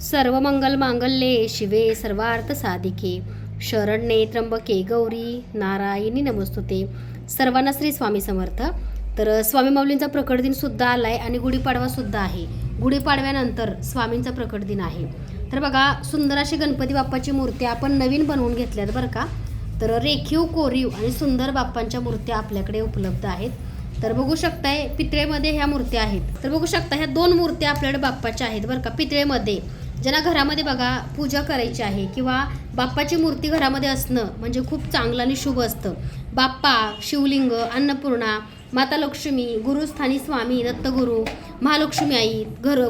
सर्व मंगल मांगल्ये शिवे सर्वार्थ साधिके शरण्ये त्र्यंबके गौरी नारायणी नमस्तुते. सर्वांना श्री स्वामी समर्थ. तर स्वामी माऊलींचा प्रकट दिन सुद्धा आलाय आणि गुढीपाडवा सुद्धा आहे. गुढीपाडव्यानंतर स्वामींचा प्रकट दिन आहे. तर बघा, सुंदर अशी गणपती बाप्पाची मूर्ती आपण नवीन बनवून घेतल्यात बरं का. तर रेखीव कोरीव आणि सुंदर बाप्पांच्या मूर्त्या आपल्याकडे उपलब्ध आहेत. तर बघू शकताय पितळेमध्ये ह्या मूर्त्या आहेत. तर बघू शकता ह्या दोन मूर्त्या आपल्याकडे बाप्पाच्या आहेत बरं का. पितळेमध्ये ज्यांना घरामध्ये बघा पूजा करायची आहे किंवा बाप्पाची मूर्ती घरामध्ये असणं म्हणजे खूप चांगलं आणि शुभ असतं. बाप्पा, शिवलिंग, अन्नपूर्णा, माता लक्ष्मी, गुरुस्थानी स्वामी दत्तगुरू, महालक्ष्मी आई,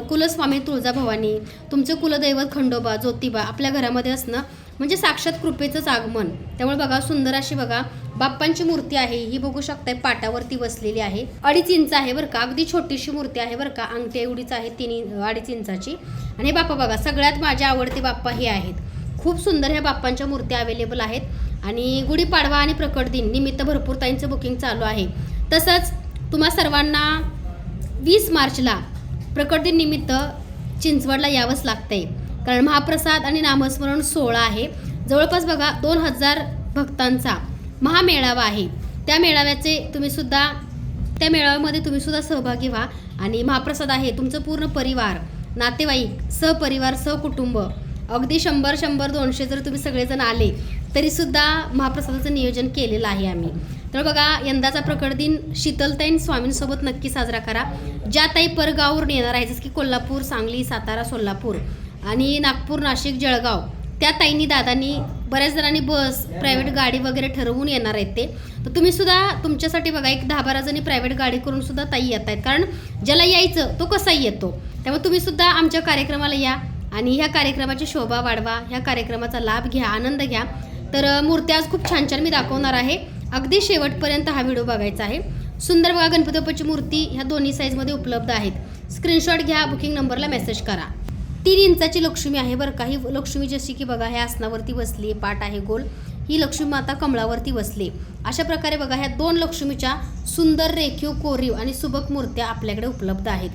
कुलस्वामी तुळजाभवानी, तुमचं कुलदैवत खंडोबा, ज्योतिबा आपल्या घरामध्ये असणं म्हणजे साक्षात कृपेचंच आगमन. त्यामुळे बघा, सुंदर अशी बघा बाप्पांची मूर्ती आहे. ही बघू शकताय पाटावरती बसलेली आहे. 2.5 इंच आहे बरं का. अगदी छोटीशी मूर्ती आहे बरं का. अंगठी एवढीच आहे, 2.5 इंचाची. आणि हे बाप्पा बघा, सगळ्यात माझे आवडते बाप्पा हे आहेत. खूप सुंदर ह्या बाप्पांच्या मूर्त्या अवेलेबल आहेत. आणि गुढीपाडवा आणि प्रकट दिन निमित्त भरपूर ताईंचं बुकिंग चालू आहे. तसंच तुम्हा सर्वांना 20 मार्चला प्रकट दिन निमित्त चिंचवडला यावंच लागतंय, कारण महाप्रसाद आणि नामस्मरण सोहळा आहे. जवळपास बघा 2000 भक्तांचा महामेळावा आहे. त्या मेळाव्यामध्ये तुम्ही सुद्धा सहभागी व्हा. आणि महाप्रसाद आहे. तुमचं पूर्ण परिवार, नातेवाईक, सहपरिवार, सहकुटुंब अगदी 100-200 जर तुम्ही सगळेजण आले तरीसुद्धा महाप्रसादाचं नियोजन केलेलं आहे आम्ही. तर बघा, यंदाचा प्रकट दिन शीतलताईन स्वामींसोबत नक्की साजरा करा. ज्या ताई परगावरून येणार आहे, जसं की कोल्हापूर, सांगली, सातारा, सोलापूर आणि नागपूर, नाशिक, जळगाव, त्या ताईंनी दादांनी बऱ्याच जणांनी बस, प्रायव्हेट गाडी वगैरे ठरवून येणार आहेत ते. तर तुम्ही सुद्धा तुमच्यासाठी बघा एक 10-12 जणी प्रायव्हेट गाडी करून सुद्धा ताई येत आहेत, कारण ज्याला यायचं तो कसाही येतो. त्यामुळे तुम्ही सुद्धा आमच्या कार्यक्रमाला या आणि ह्या कार्यक्रमाची शोभा वाढवा, ह्या कार्यक्रमाचा लाभ घ्या, आनंद घ्या. तर मूर्ती आज खूप छान छान मी दाखवणार आहे. अगदी शेवटपर्यंत हा व्हिडिओ बघायचा आहे. सुंदर बघा गणपती बाप्पाची मूर्ती ह्या दोन्ही साईजमध्ये उपलब्ध आहेत. स्क्रीनशॉट घ्या, बुकिंग नंबरला मेसेज करा. 3 इंचाची लक्ष्मी आहे बरं का. ही लक्ष्मी जशी की बघा ह्या आसनावरती बसली, पाठ आहे गोल. ही लक्ष्मी माता कमळावरती बसली. अशा प्रकारे बघा ह्या 2 लक्ष्मीच्या सुंदर रेखीव कोरीव आणि सुबक मूर्त्या आपल्याकडे उपलब्ध आहेत.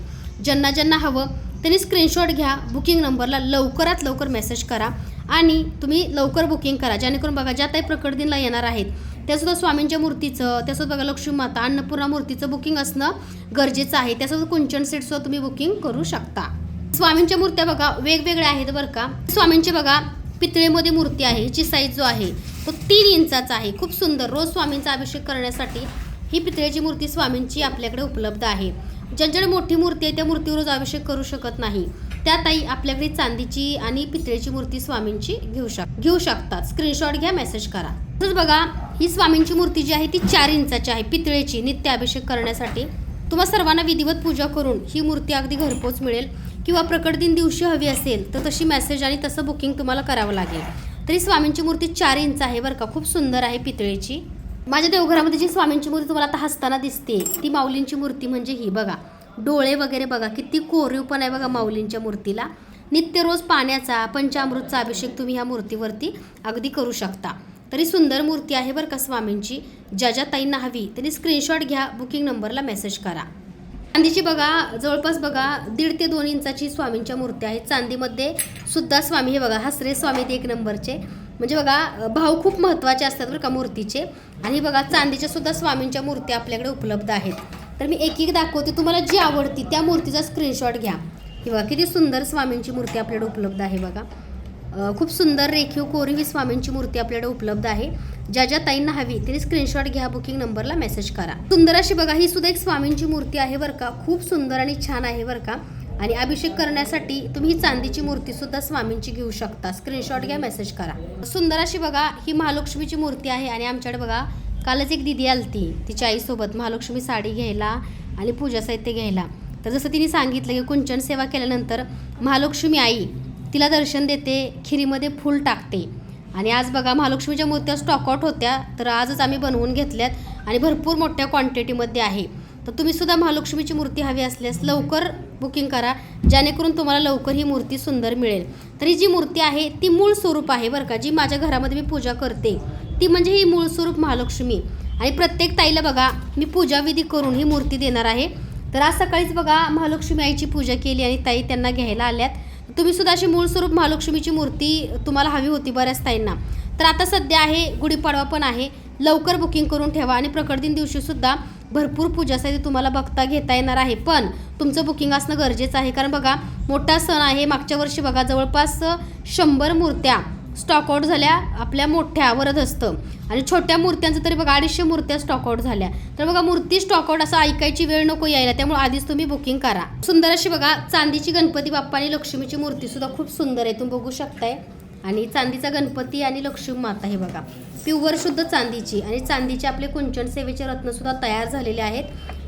ज्यांना हवं त्यांनी स्क्रीनशॉट घ्या, बुकिंग नंबरला लवकरात लवकर मेसेज करा आणि तुम्ही लवकर बुकिंग करा, जेणेकरून बघा ज्या ताई प्रकट दिनला येणार आहेत त्यासुद्धा स्वामींच्या मूर्तीचं, त्यासोबत बघा लक्ष्मी माता, अन्नपूर्णा मूर्तीचं बुकिंग असणं गरजेचं आहे. त्यासोबत कुंचन सेटसुद्धा तुम्ही बुकिंग करू शकता. स्वामींच्या मूर्त्या बघा वेगवेगळ्या आहेत बरं का. स्वामींची बघा पितळेमध्ये मूर्ती आहे. हिची साईज जो आहे तो 3 इंचाचा आहे. खूप सुंदर. रोज स्वामींचा अभिषेक करण्यासाठी ही पितळेची मूर्ती स्वामींची आपल्याकडे उपलब्ध आहे. ज्यांच्याकडे मोठी मूर्ती आहे त्या मूर्तीवर रोज अभिषेक करू शकत नाही, त्या ताई आपल्याकडे चांदीची आणि पितळेची मूर्ती स्वामींची घेऊ शकतात. स्क्रीनशॉट घ्या, मेसेज करा. तसंच बघा ही स्वामींची मूर्ती जी आहे ती 4 इंचाची आहे. पितळेची नित्य अभिषेक करण्यासाठी तुम्हा सर्वांना विधिवत पूजा करून ही मूर्ती अगदी घरपोच मिळेल. किंवा प्रकट दिन दिवशी हवी असेल तर तशी मेसेज आणि तसं बुकिंग तुम्हाला करावं लागेल. तरी स्वामींची मूर्ती 4 इंच आहे बरं का. खूप सुंदर आहे पितळेची. माझ्या देवघरामध्ये जी स्वामींची मूर्ती तुम्हाला आता हसताना दिसते ती माऊलींची मूर्ती म्हणजे ही बघा. डोळे वगैरे बघा किती कोरीव पण आहे बघा माऊलींच्या मूर्तीला. नित्य रोज पाण्याचा, पंचामृतचा अभिषेक तुम्ही ह्या मूर्तीवरती अगदी करू शकता. तरी सुंदर मूर्ती आहे बरं का स्वामींची. ज्या ताईंना हवी त्यांनी स्क्रीनशॉट घ्या, बुकिंग नंबरला मेसेज करा. चांदीची बघा जवळपास बघा 1.5 ते 2 इंचाची स्वामींच्या मूर्ती आहेत. चांदीमध्ये सुद्धा स्वामी हे बघा हसरे स्वामी ते 1 नंबरचे. म्हणजे बघा भाव खूप महत्त्वाचे असतात बरं का मूर्तीचे. आणि बघा चांदीच्या सुद्धा स्वामींच्या मूर्ती आपल्याकडे उपलब्ध आहेत. तर मी एक दाखवते, तुम्हाला जी आवडती त्या मूर्तीचा स्क्रीनशॉट घ्या. ही बघा किती सुंदर स्वामींची मूर्ती आपल्याकडे उपलब्ध आहे बघा. खूप सुंदर रेखीव कोरीव स्वामींची मूर्ती आपल्याकडे उपलब्ध आहे. ज्या ताईंना हवी त्यांनी स्क्रीनशॉट घ्या, बुकिंग नंबरला मेसेज करा. सुंदर अशी बघा ही सुद्धा एक स्वामींची मूर्ती आहे बरं का. खूप सुंदर आणि छान आहे बरं का. आणि अभिषेक करण्यासाठी तुम्ही ही चांदीची मूर्ती सुद्धा स्वामींची घेऊ शकता. स्क्रीनशॉट घ्या, मेसेज करा. सुंदर अशी बघा ही महालक्ष्मीची मूर्ती आहे. आणि आमच्याकडे बघा कालच एक दिदी आलती तिच्या आईसोबत महालक्ष्मी साडी घ्यायला आणि पूजा साहित्य घ्यायला. तर जसं तिने सांगितलं की कुंचन सेवा केल्यानंतर महालक्ष्मी आई तिला दर्शन देते, खिरीमध्ये फूल टाकते. आणि आज बघा महालक्ष्मीच्या मूर्त्या स्टॉकआउट होत्या, तर आजच आम्ही बनवून घेतल्यात आणि भरपूर मोठ्या क्वांटिटीमध्ये आहे. तर तुम्ही सुद्धा महालक्ष्मीची मूर्ती हवी असल्यास लवकर बुकिंग करा, जेणेकरून तुम्हाला लवकर ही मूर्ती सुंदर मिळेल. तर ही जी मूर्ती आहे ती मूळ स्वरूप आहे बरं का. जी माझ्या घरामध्ये मी पूजा करते ती म्हणजे ही मूळ स्वरूप महालक्ष्मी. आणि प्रत्येक ताईला बघा मी पूजाविधी करून ही मूर्ती देणार आहे. तर आज सकाळीच बघा महालक्ष्मी आईची पूजा केली आणि ताई त्यांना घ्यायला आल्यात. तुम्ही सुद्धा अशी मूळ स्वरूप महालक्ष्मीची मूर्ती तुम्हाला हवी होती बऱ्याच ताईंना, तर आता सध्या आहे, गुढीपाडवा पण आहे, लवकर बुकिंग करून ठेवा. आणि प्रकट दिन दिवशीसुद्धा भरपूर पूजासाठी तुम्हाला बघता घेता येणार आहे, पण तुमचं बुकिंग असणं गरजेचं आहे. कारण बघा मोठा सण आहे. मागच्या वर्षी बघा जवळपास 100 मूर्त्या स्टॉकआउट झाल्या आपल्या मोठ्या वरदहस्त, आणि छोट्या मूर्त्यांचं तरी बघा 250 मूर्त्या स्टॉकआउट झाल्या. तर बघा मूर्ती स्टॉकआउट असं ऐकायची वेळ नको यायला, त्यामुळे आधीच तुम्ही बुकिंग करा. सुंदर अशी बघा चांदीची गणपती बाप्पा आणि लक्ष्मीची मूर्तीसुद्धा खूप सुंदर आहे, तुम्ही बघू शकताय. आणि चांदीचा गणपती आणि लक्ष्मी माता हे बघा प्युअर शुद्ध चांदीची, आणि चांदीचे आपले कुंचन सेवेचे रत्नसुद्धा तयार झालेले आहेत.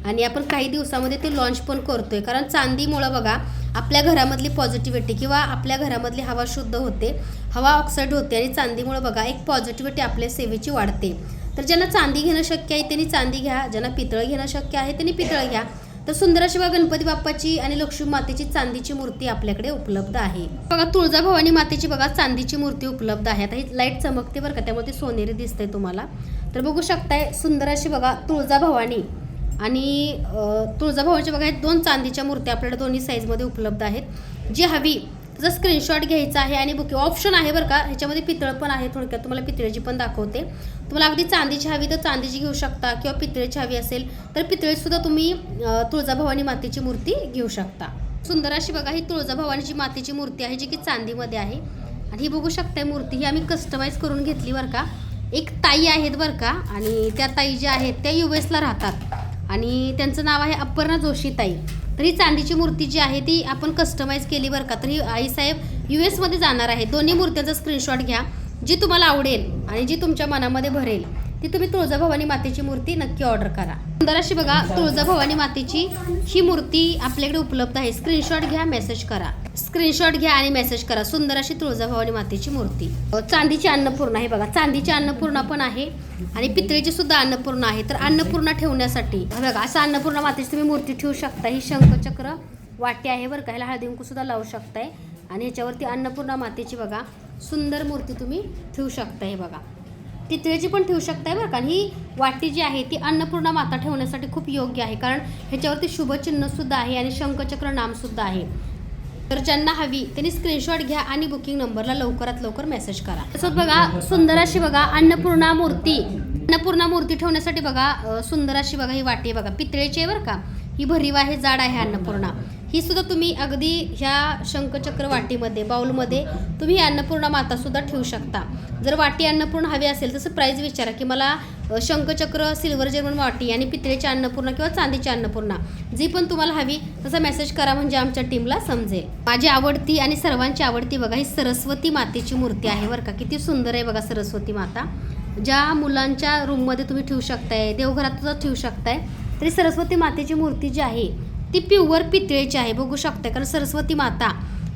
आणि आपण काही दिवसामध्ये ते लॉन्च पण करतोय, कारण चांदीमुळं बघा आपल्या घरामधली पॉझिटिव्हिटी किंवा आपल्या घरामधली हवा शुद्ध होते, हवा ऑक्साईड होते, आणि चांदीमुळं बघा एक पॉझिटिव्हिटी आपल्या सेवेची वाढते. तर ज्यांना चांदी घेणं शक्य आहे त्यांनी चांदी घ्या, ज्यांना पितळ घेणं शक्य आहे त्यांनी पितळ घ्या. तर सुंदर अशी बघा गणपती बाप्पाची आणि लक्ष्मी मातेची चांदीची मूर्ती आपल्याकडे उपलब्ध आहे. बघा तुळजाभवानी मातेची बघा चांदीची मूर्ती उपलब्ध आहे. आता ही लाईट चमकते बरं का, त्यामुळे ती सोनेरी दिसते तुम्हाला. तर बघू शकताय सुंदर अशी बघा तुळजाभवानी आणि तुळजाभवानीची बघा 2 चांदीच्या मूर्त्या आपल्याला दोन्ही साईजमध्ये उपलब्ध आहेत. जी हवी त्याचा स्क्रीनशॉट घ्यायचा आहे आणि बुकिंग ऑप्शन आहे बरं का, ह्याच्यामध्ये पितळ पण आहे. थोडक्यात तुम्हाला पितळेची पण दाखवते. तुम्हाला अगदी चांदीची हवी तर चांदीची घेऊ शकता, किंवा पितळेची हवी असेल तर पितळेसुद्धा तुम्ही तुळजाभवानी मातेची मूर्ती घेऊ शकता. सुंदर अशी बघा ही तुळजाभवानीची मातेची मूर्ती आहे, जी की चांदीमध्ये आहे. आणि ही बघू शकताय मूर्ती ही आम्ही कस्टमाइज करून घेतली बरं का. एक ताई आहेत बरं का, आणि त्या ताई ज्या आहेत त्या US ला राहतात, आणि त्यांचं नाव आहे अपर्णा जोशी ताई. तर ही चांदीची मूर्ती जी आहे ती आपण कस्टमाइज केली बरं का. तर ही आईसाहेब US मध्ये जाणार आहे. दोन्ही मूर्त्यांचा स्क्रीनशॉट घ्या, जी तुम्हाला आवडेल आणि जी तुमच्या मनामध्ये भरेल ती तुम्ही तुळजाभवानी मातेची मूर्ती नक्की ऑर्डर करा. सुंदर अशी बघा तुळजाभवानी मातेची ही मूर्ती आपल्याकडे उपलब्ध आहे. स्क्रीनशॉट घ्या, मेसेज करा, स्क्रीनशॉट घ्या आणि मेसेज करा. सुंदर अशी तुळजाभवानी मातेची मूर्ती. चांदीची अन्नपूर्णा आहे बघा, चांदीची अन्नपूर्णा पण आहे आणि पितळेची सुद्धा अन्नपूर्णा आहे. तर अन्नपूर्णा ठेवण्यासाठी बघा असं अन्नपूर्णा मातेची तुम्ही मूर्ती ठेवू शकता. ही शंखचक्र वाटी आहे बरं का, ह्याला हळदी कुंकू सुद्धा लावू शकताय, आणि ह्याच्यावरती अन्नपूर्णा मातेची बघा सुंदर मूर्ती तुम्ही ठेवू शकता. हे बघा पितळेची पण ठेवू शकताय बरं का. ही वाटी जी आहे ती अन्नपूर्णा माता ठेवण्यासाठी खूप योग्य आहे, कारण ह्याच्यावरती शुभचिन्हसुद्धा आहे आणि शंखचक्र नामसुद्धा आहे. तर ज्यांना हवी त्यांनी स्क्रीनशॉट घ्या आणि बुकिंग नंबरला लवकरात लवकर मेसेज करा. तसंच बघा सुंदर अशी बघा अन्नपूर्णा मूर्ती ठेवण्यासाठी बघा सुंदर अशी बघा ही वाटी आहे बघा, पितळेची आहे बरं का. ही भरीव आहे, जाड आहे अन्नपूर्णा. ही सुद्धा तुम्ही अगदी ह्या शंखचक्र वाटीमध्ये बाउलमध्ये तुम्ही ही अन्नपूर्णा मातासुद्धा ठेवू शकता. जर वाटी अन्नपूर्णा हवी असेल तसं प्राईज विचारा की मला शंखचक्र सिल्वर जर्मन वाटी आणि पितळेची अन्नपूर्णा किंवा चांदीची अन्नपूर्णा जी पण तुम्हाला हवी तसा मेसेज करा, म्हणजे आमच्या टीमला समजेल. माझी आवडती आणि सर्वांची आवडती बघा ही सरस्वती मातेची मूर्ती आहे बरं का. किती सुंदर आहे बघा सरस्वती माता. ज्या मुलांच्या रूममध्ये तुम्ही ठेवू शकताय, देवघरात सुद्धा ठेवू शकताय. तरी सरस्वती मातेची मूर्ती जी आहे ती प्युअर पितळेची आहे, बघू शकताय. कारण सरस्वती माता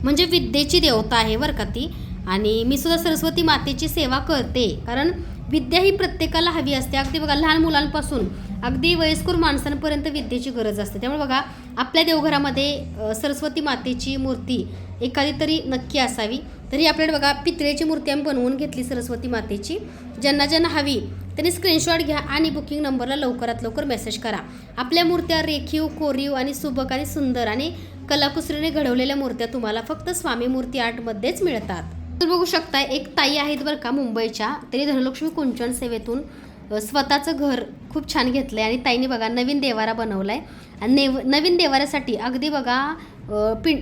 म्हणजे विद्येची देवता आहे बरं का ती. आणि मी सुद्धा सरस्वती मातेची सेवा करते, कारण विद्या ही प्रत्येकाला हवी असते. अगदी बघा लहान मुलांपासून अगदी वयस्कर माणसांपर्यंत विद्येची गरज असते. त्यामुळे बघा आपल्या देवघरामध्ये सरस्वती मातेची मूर्ती एखादी तरी नक्की असावी. तरी आपल्याला बघा पितळेची मूर्ती आम्ही बनवून घेतली सरस्वती मातेची. ज्यांना हवी त्यांनी स्क्रीनशॉट घ्या आणि बुकिंग नंबरला लवकरात लवकर मेसेज करा. आपल्या मूर्त्या रेखीव, कोरीव आणि सुबक आणि सुंदर आणि कलाकुसरीने घडवलेल्या मूर्त्या तुम्हाला फक्त स्वामी मूर्ती आर्टमध्येच मिळतात. तर बघू शकता एक ताई आहेत बरं का मुंबईच्या, त्यांनी धनलक्ष्मी कुंचन सेवेतून स्वतःचं घर खूप छान घेतलं आहे. आणि ताईने बघा नवीन देवारा बनवला आहे. आणि नवीन देवाऱ्यासाठी अगदी बघा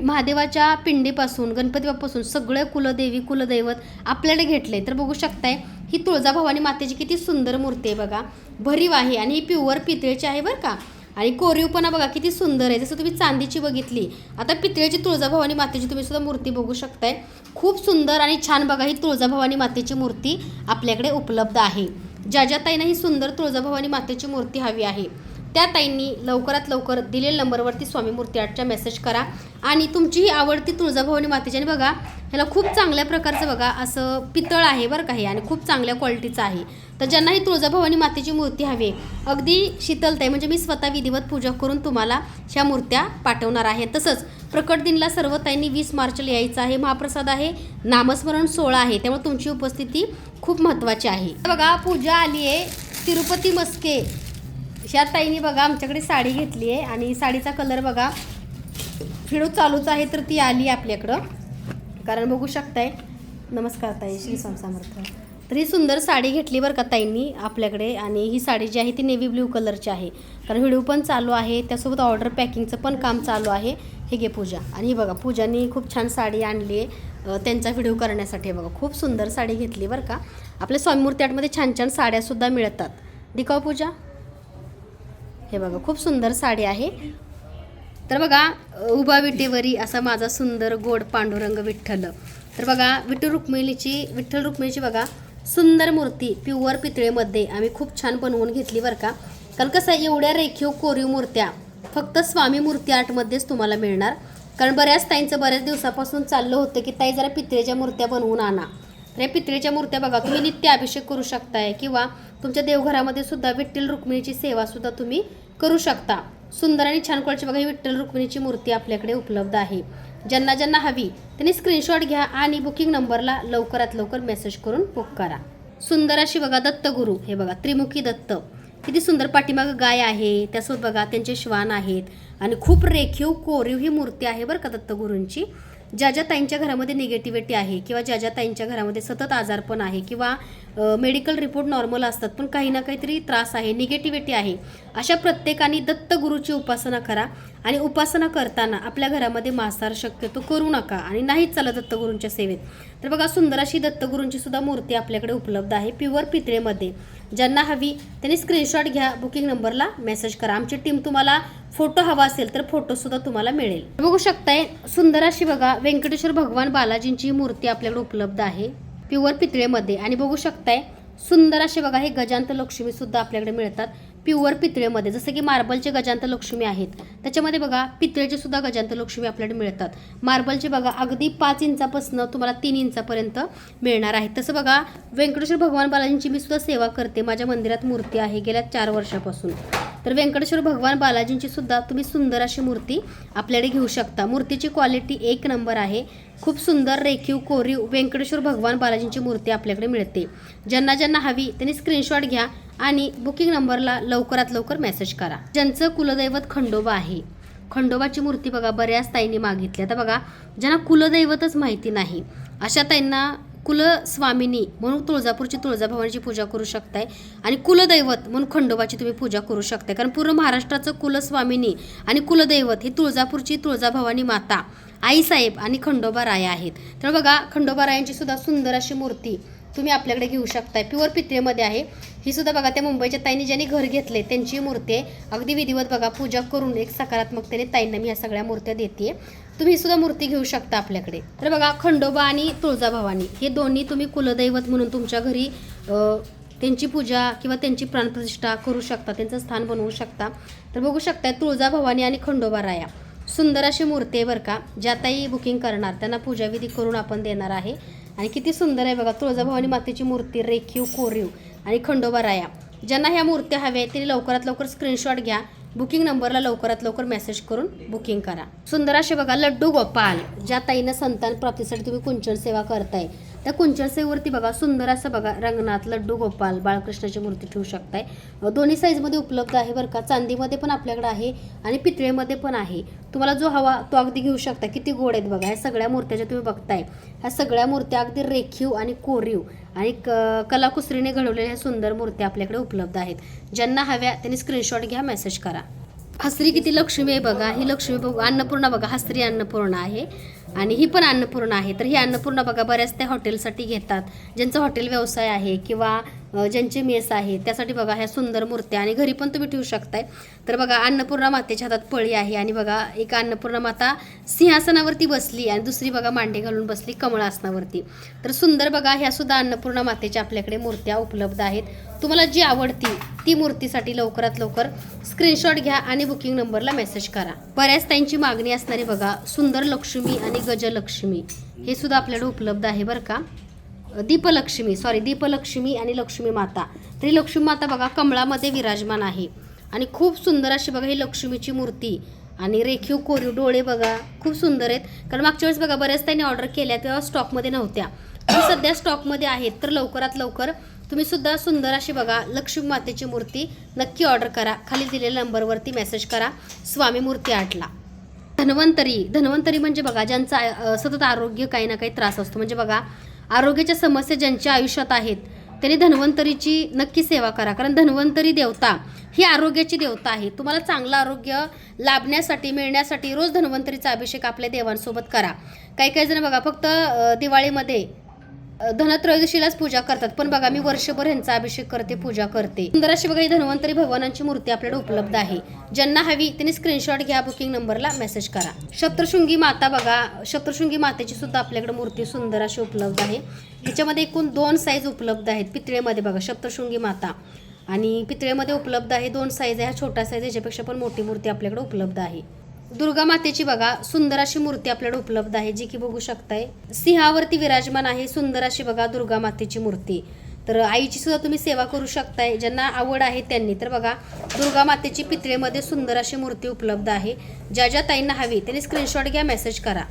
महादेवाच्या पिंडीपासून गणपती बाप्पापासून सगळे कुलदेवी कुलदैवत आपल्याकडे घेतले. तर बघू शकताय ही तुळजाभवानी मातेची किती सुंदर मूर्ती आहे बघा, भरीव आहे आणि ही प्युअर पितळेची आहे बरं का. आणि कोरीवपणा बघा किती सुंदर आहे. जसं तुम्ही चांदीची बघितली, आता पितळेची तुळजाभवानी मातेची तुम्ही सुद्धा मूर्ती बघू शकताय. खूप सुंदर आणि छान बघा ही तुळजाभवानी मातेची मूर्ती आपल्याकडे उपलब्ध आहे. ज्या ताईंना ही सुंदर तुळजाभवानी मातेची मूर्ती हवी आहे त्या ताईंनी लवकरात लवकर दिलेल्या नंबरवरती स्वामी मूर्ती आर्टच्या मेसेज करा. आणि तुमची ही आवडती तुळजाभवानी मातेची, आणि बघा ह्याला खूप चांगल्या प्रकारचं बघा असं पितळ आहे बरं का हे, आणि खूप चांगल्या क्वालिटीचं आहे. तर ज्यांना ही तुळजाभवानी मातेची मूर्ती हवी अगदी शीतलताई म्हणजे मी स्वतः विधिवत पूजा करून तुम्हाला ह्या मूर्त्या पाठवणार आहे. तसंच प्रकट दिनला सर्व ताईंनी 20 मार्चला यायचं आहे. महाप्रसाद आहे, नामस्मरण 16 आहे, त्यामुळे तुमची उपस्थिती खूप महत्त्वाची आहे. बघा पूजा आली आहे तिरुपती मस्के. ह्या ताईंनी बघा आमच्याकडे साडी घेतली आहे आणि साडीचा कलर बघा व्हिडिओ चालूच आहे तर ती आली आपल्याकडं. कारण बघू शकताय. नमस्कार ताई, श्री स्वामी समर्थ. तर ही सुंदर साडी घेतली बरं का ताईंनी आपल्याकडे, आणि ही साडी जी आहे ती नेव्ही ब्ल्यू कलरची आहे. कारण व्हिडिओ पण चालू आहे, त्यासोबत ऑर्डर पॅकिंगचं पण काम चालू आहे. हे घे पूजा. आणि ही बघा पूजानी खूप छान साडी आणली आहे त्यांचा व्हिडिओ करण्यासाठी. बघा खूप सुंदर साडी घेतली बरं का. आपल्या स्वामी मूर्ती आर्टमध्ये छान छान साड्यासुद्धा मिळतात. दिखाव पूजा. हे बघा खूप सुंदर साडी आहे. तर बघा उभा विटेवरी असा माझा सुंदर गोड पांडुरंग विठ्ठल. तर बघा विठ्ठल रुक्मिणीची बघा सुंदर मूर्ती प्युअर पितळेमध्ये आम्ही खूप छान बनवून घेतली बरं का. कारण कसं एवढ्या रेखीव कोरीव मूर्त्या फक्त स्वामी मूर्ती आर्टमध्येच तुम्हाला मिळणार. कारण बऱ्याच ताईंचं बऱ्याच दिवसापासून चाललं होतं की ताई जरा पितळेच्या मूर्त्या बनवून आणा. तर या पितळेच्या मूर्त्या बघा तुम्ही नित्य अभिषेक करू शकताय, किंवा तुमच्या देवघरामध्ये सुद्धा विठ्ठल रुक्मिणीची सेवासुद्धा तुम्ही करू शकता. सुंदर आणि छान क्वालिटीची बघा ही विठ्ठल रुक्मिणीची मूर्ती आपल्याकडे उपलब्ध आहे. ज्यांना हवी त्यांनी स्क्रीनशॉट घ्या आणि बुकिंग नंबरला लवकरात लवकर मेसेज करून बुक करा. सुंदर अशी बघा दत्तगुरू. हे बघा त्रिमुखी दत्त, किती सुंदर. पाठीमागं गाय आहे, त्यासोबत बघा त्यांचे श्वान आहेत, आणि खूप रेखीव कोरीव ही मूर्ती आहे बरं का दत्तगुरूंची. ज्या ताईंच्या घरामध्ये निगेटिव्हिटी आहे, किंवा ज्या ताईंच्या घरामध्ये सतत आजारपण आहे, किंवा मेडिकल रिपोर्ट नॉर्मल असतात पण काही ना काहीतरी त्रास आहे, निगेटिव्हिटी आहे, अशा प्रत्येकाने दत्तगुरूची उपासना करा. आणि उपासना करताना आपल्या घरामध्ये मांसाहार शक्यतो करू नका, आणि नाहीच चला दत्तगुरूंच्या सेवेत. तर बघा सुंदर अशी दत्तगुरूंची सुद्धा मूर्ती आपल्याकडे उपलब्ध आहे प्युअर पितळेमध्ये. ज्यांना हवी त्यांनी स्क्रीनशॉट घ्या, बुकिंग नंबरला मेसेज करा. आमची टीम तुम्हाला फोटो हवा असेल तर फोटोसुद्धा तुम्हाला मिळेल. बघू शकताय सुंदर अशी बघा व्यंकटेश्वर भगवान बालाजींची मूर्ती आपल्याकडे उपलब्ध आहे प्युअर पितळेमध्ये. आणि बघू शकताय सुंदर असे बघा हे गजांत लक्ष्मी सुद्धा आपल्याकडे मिळतात प्युअर पितळेमध्ये. जसं की मार्बलचे गजांत लक्ष्मी आहेत, त्याच्यामध्ये बघा पितळेचे सुद्धा गजांत लक्ष्मी आपल्याकडे मिळतात. मार्बलचे बघा अगदी 5 इंचापासून तुम्हाला 3 इंचापर्यंत मिळणार आहे. तसं बघा व्यंकटेश्वर भगवान बालाजींची मी सुद्धा सेवा करते. माझ्या मंदिरात मूर्ती आहे गेल्या 4 वर्षापासून. तर व्यंकटेश्वर भगवान बालाजींची सुद्धा तुम्ही सुंदर अशी मूर्ती आपल्याकडे घेऊ शकता. मूर्तीची क्वालिटी 1 नंबर आहे. खूप सुंदर रेखीव कोरीव व्यंकटेश्वर भगवान बालाजींची मूर्ती आपल्याकडे मिळते. ज्यांना हवी त्यांनी स्क्रीनशॉट घ्या आणि बुकिंग नंबरला लवकरात लवकर मेसेज करा. ज्यांचं कुलदैवत खंडोबा आहे, खंडोबाची मूर्ती बघा बऱ्याच ताईंनी मागितली. आता बघा ज्यांना कुलदैवतच माहिती नाही अशा ताईंना कुलस्वामिनी म्हणून तुळजापूरची तुळजाभवानीची पूजा करू शकताय, आणि कुलदैवत म्हणून खंडोबाची तुम्ही पूजा करू शकताय. कारण पूर्ण महाराष्ट्राचं कुलस्वामिनी आणि कुलदैवत ही तुळजापूरची तुळजाभवानी माता, आईसाहेब आणि खंडोबा राया आहेत. तर बघा खंडोबा रायांची सुद्धा सुंदर अशी मूर्ती तुम्ही आपल्याकडे घेऊ शकताय. प्युअर पितळेमध्ये आहे ही सुद्धा. बघा त्या मुंबईच्या ताईंनी ज्यांनी घर घेतले त्यांची मूर्ती आहे. अगदी विधिवत बघा पूजा करून एक सकारात्मकतेने ताईंना मी ह्या सगळ्या मूर्त्या देते. तुम्ही सुद्धा मूर्ती घेऊ शकता आपल्याकडे. तर बघा खंडोबा आणि तुळजाभवानी हे दोन्ही तुम्ही कुलदैवत म्हणून तुमच्या घरी त्यांची पूजा किंवा त्यांची प्राणप्रतिष्ठा करू शकता, त्यांचं स्थान बनवू शकता. तर बघू शकता तुळजाभवानी आणि खंडोबा राया सुंदर अशी मूर्ती आहे बरं का. ज्या ताई बुकिंग करणार त्यांना पूजाविधी करून आपण देणार आहे. आणि किती सुंदर आहे बघा तुळजाभवानी मातेची मूर्ती रेखीव कोरीव आणि खंडोबा राया. ज्यांना ह्या मूर्त्या हव्या त्यांनी लवकरात लवकर स्क्रीनशॉट घ्या, बुकिंग नंबरला लवकरात लवकर मेसेज करून बुकिंग करा. सुंदर असे बघा लड्डू गोपाल. ज्या ताईनं संतान प्राप्तीसाठी तुम्ही कुंचन सेवा करताय त्या कुंचन सेवेवरती बघा सुंदर असं बघा रंगनाथ लड्डू गोपाल बाळकृष्णाची मूर्ती ठेवू शकताय. दोन्ही साईजमध्ये उपलब्ध आहे बरं का. चांदीमध्ये पण आपल्याकडे आहे आणि पितळेमध्ये पण आहे. तुम्हाला जो हवा तो अगदी घेऊ शकता. किती गोड आहेत बघा ह्या सगळ्या मूर्त्या ज्या तुम्ही बघताय. ह्या सगळ्या मूर्त्या अगदी रेखीव आणि कोरीव आणि कलाकुसरीने घडवलेल्या ह्या सुंदर मूर्त्या आपल्याकडे उपलब्ध आहेत. ज्यांना हव्या त्यांनी स्क्रीनशॉट घ्या, मेसेज करा. हसरी किती लक्ष्मी आहे बघा. ही लक्ष्मी बघू अन्नपूर्णा बघा, हसरी अन्नपूर्णा आहे आणि ही पण अन्नपूर्णा आहे. तर ही अन्नपूर्णा बघा बऱ्याच त्या हॉटेलसाठी घेतात, ज्यांचं हॉटेल व्यवसाय आहे किंवा ज्यांचे मेस आहे त्यासाठी बघा ह्या सुंदर मूर्त्या, आणि घरी पण तुम्ही ठेवू शकताय. तर बघा अन्नपूर्णा मातेच्या हातात पळी आहे, आणि बघा एक अन्नपूर्णा माता सिंहासनावरती बसली आणि दुसरी बघा मांडे घालून बसली कमळासनावरती. तर सुंदर बघा ह्या सुद्धा अन्नपूर्णा मातेच्या आपल्याकडे मूर्त्या उपलब्ध आहेत. तुम्हाला जी आवडती ती मूर्तीसाठी लवकरात लवकर स्क्रीनशॉट घ्या आणि बुकिंग नंबरला मेसेज करा. बऱ्याच त्यांची मागणी असणारी बघा सुंदर लक्ष्मी आणि गजलक्ष्मी हे सुद्धा आपल्याकडे उपलब्ध आहे बरं का. दीपलक्ष्मी आणि लक्ष्मी माता. तर ही लक्ष्मी माता बघा कमळामध्ये विराजमान आहे आणि खूप सुंदर अशी बघा ही लक्ष्मीची मूर्ती आणि रेखीव कोरीव. डोळे बघा खूप सुंदर आहेत. कारण मागच्या वेळेस बघा बऱ्याच त्यांनी ऑर्डर केल्या तेव्हा स्टॉकमध्ये नव्हत्या, सध्या स्टॉकमध्ये आहेत. तर लवकरात लवकर तुम्ही सुद्धा सुंदर अशी बघा लक्ष्मी मातेची मूर्ती नक्की ऑर्डर करा. खाली दिलेल्या नंबरवरती मेसेज करा स्वामी मूर्ती आर्टला. धन्वंतरी म्हणजे बघा ज्यांचा सतत आरोग्य काही ना काही त्रास असतो, म्हणजे बघा आरोग्याच्या समस्या ज्यांच्या आयुष्यात आहेत त्यांनी धन्वंतरीची नक्की सेवा करा, कारण धन्वंतरी देवता ही आरोग्याची देवता आहे. तुम्हाला चांगलं आरोग्य लाभण्यासाठी मिळण्यासाठी रोज धन्वंतरीचा अभिषेक आपल्या देवांसोबत करा. काही जण बघा फक्त दिवाळीमध्ये धनत्रयोदशीलाच पूजा करतात, पण बघा मी वर्षभर ह्यांचा अभिषेक करते, पूजा करते. सुंदर अशी बघा ही धन्वंतरी भगवानांची मूर्ती आपल्याकडे उपलब्ध आहे. ज्यांना हवी त्यांनी स्क्रीनशॉट घ्या, बुकिंग नंबरला मेसेज करा. सप्तशृंगी माता बघा, सप्तशृंगी मातेची सुद्धा आपल्याकडे मूर्ती सुंदर अशी उपलब्ध आहे. ह्याच्यामध्ये एकूण 2 साईज उपलब्ध आहेत. पितळेमध्ये बघा सप्तशृंगी माता आणि पितळेमध्ये उपलब्ध आहे. 2 साईज आहे, हा छोटा साईज, ह्याच्यापेक्षा पण मोठी मूर्ती आपल्याकडे उपलब्ध आहे. दुर्गा मातेची बघा सुंदर अशी मूर्ती आपल्याकडे उपलब्ध आहे, जी की बघू शकताय सिंहावरती विराजमान आहे. सुंदर अशी बघा दुर्गा मातेची मूर्ती. तर आईची सुद्धा तुम्ही सेवा करू शकताय, ज्यांना आवड आहे त्यांनी. तर बघा दुर्गा मातेची पितळेमध्ये सुंदर अशी मूर्ती उपलब्ध आहे. ज्या ताईंना हवी त्यांनी स्क्रीनशॉट घ्या, मेसेज करा.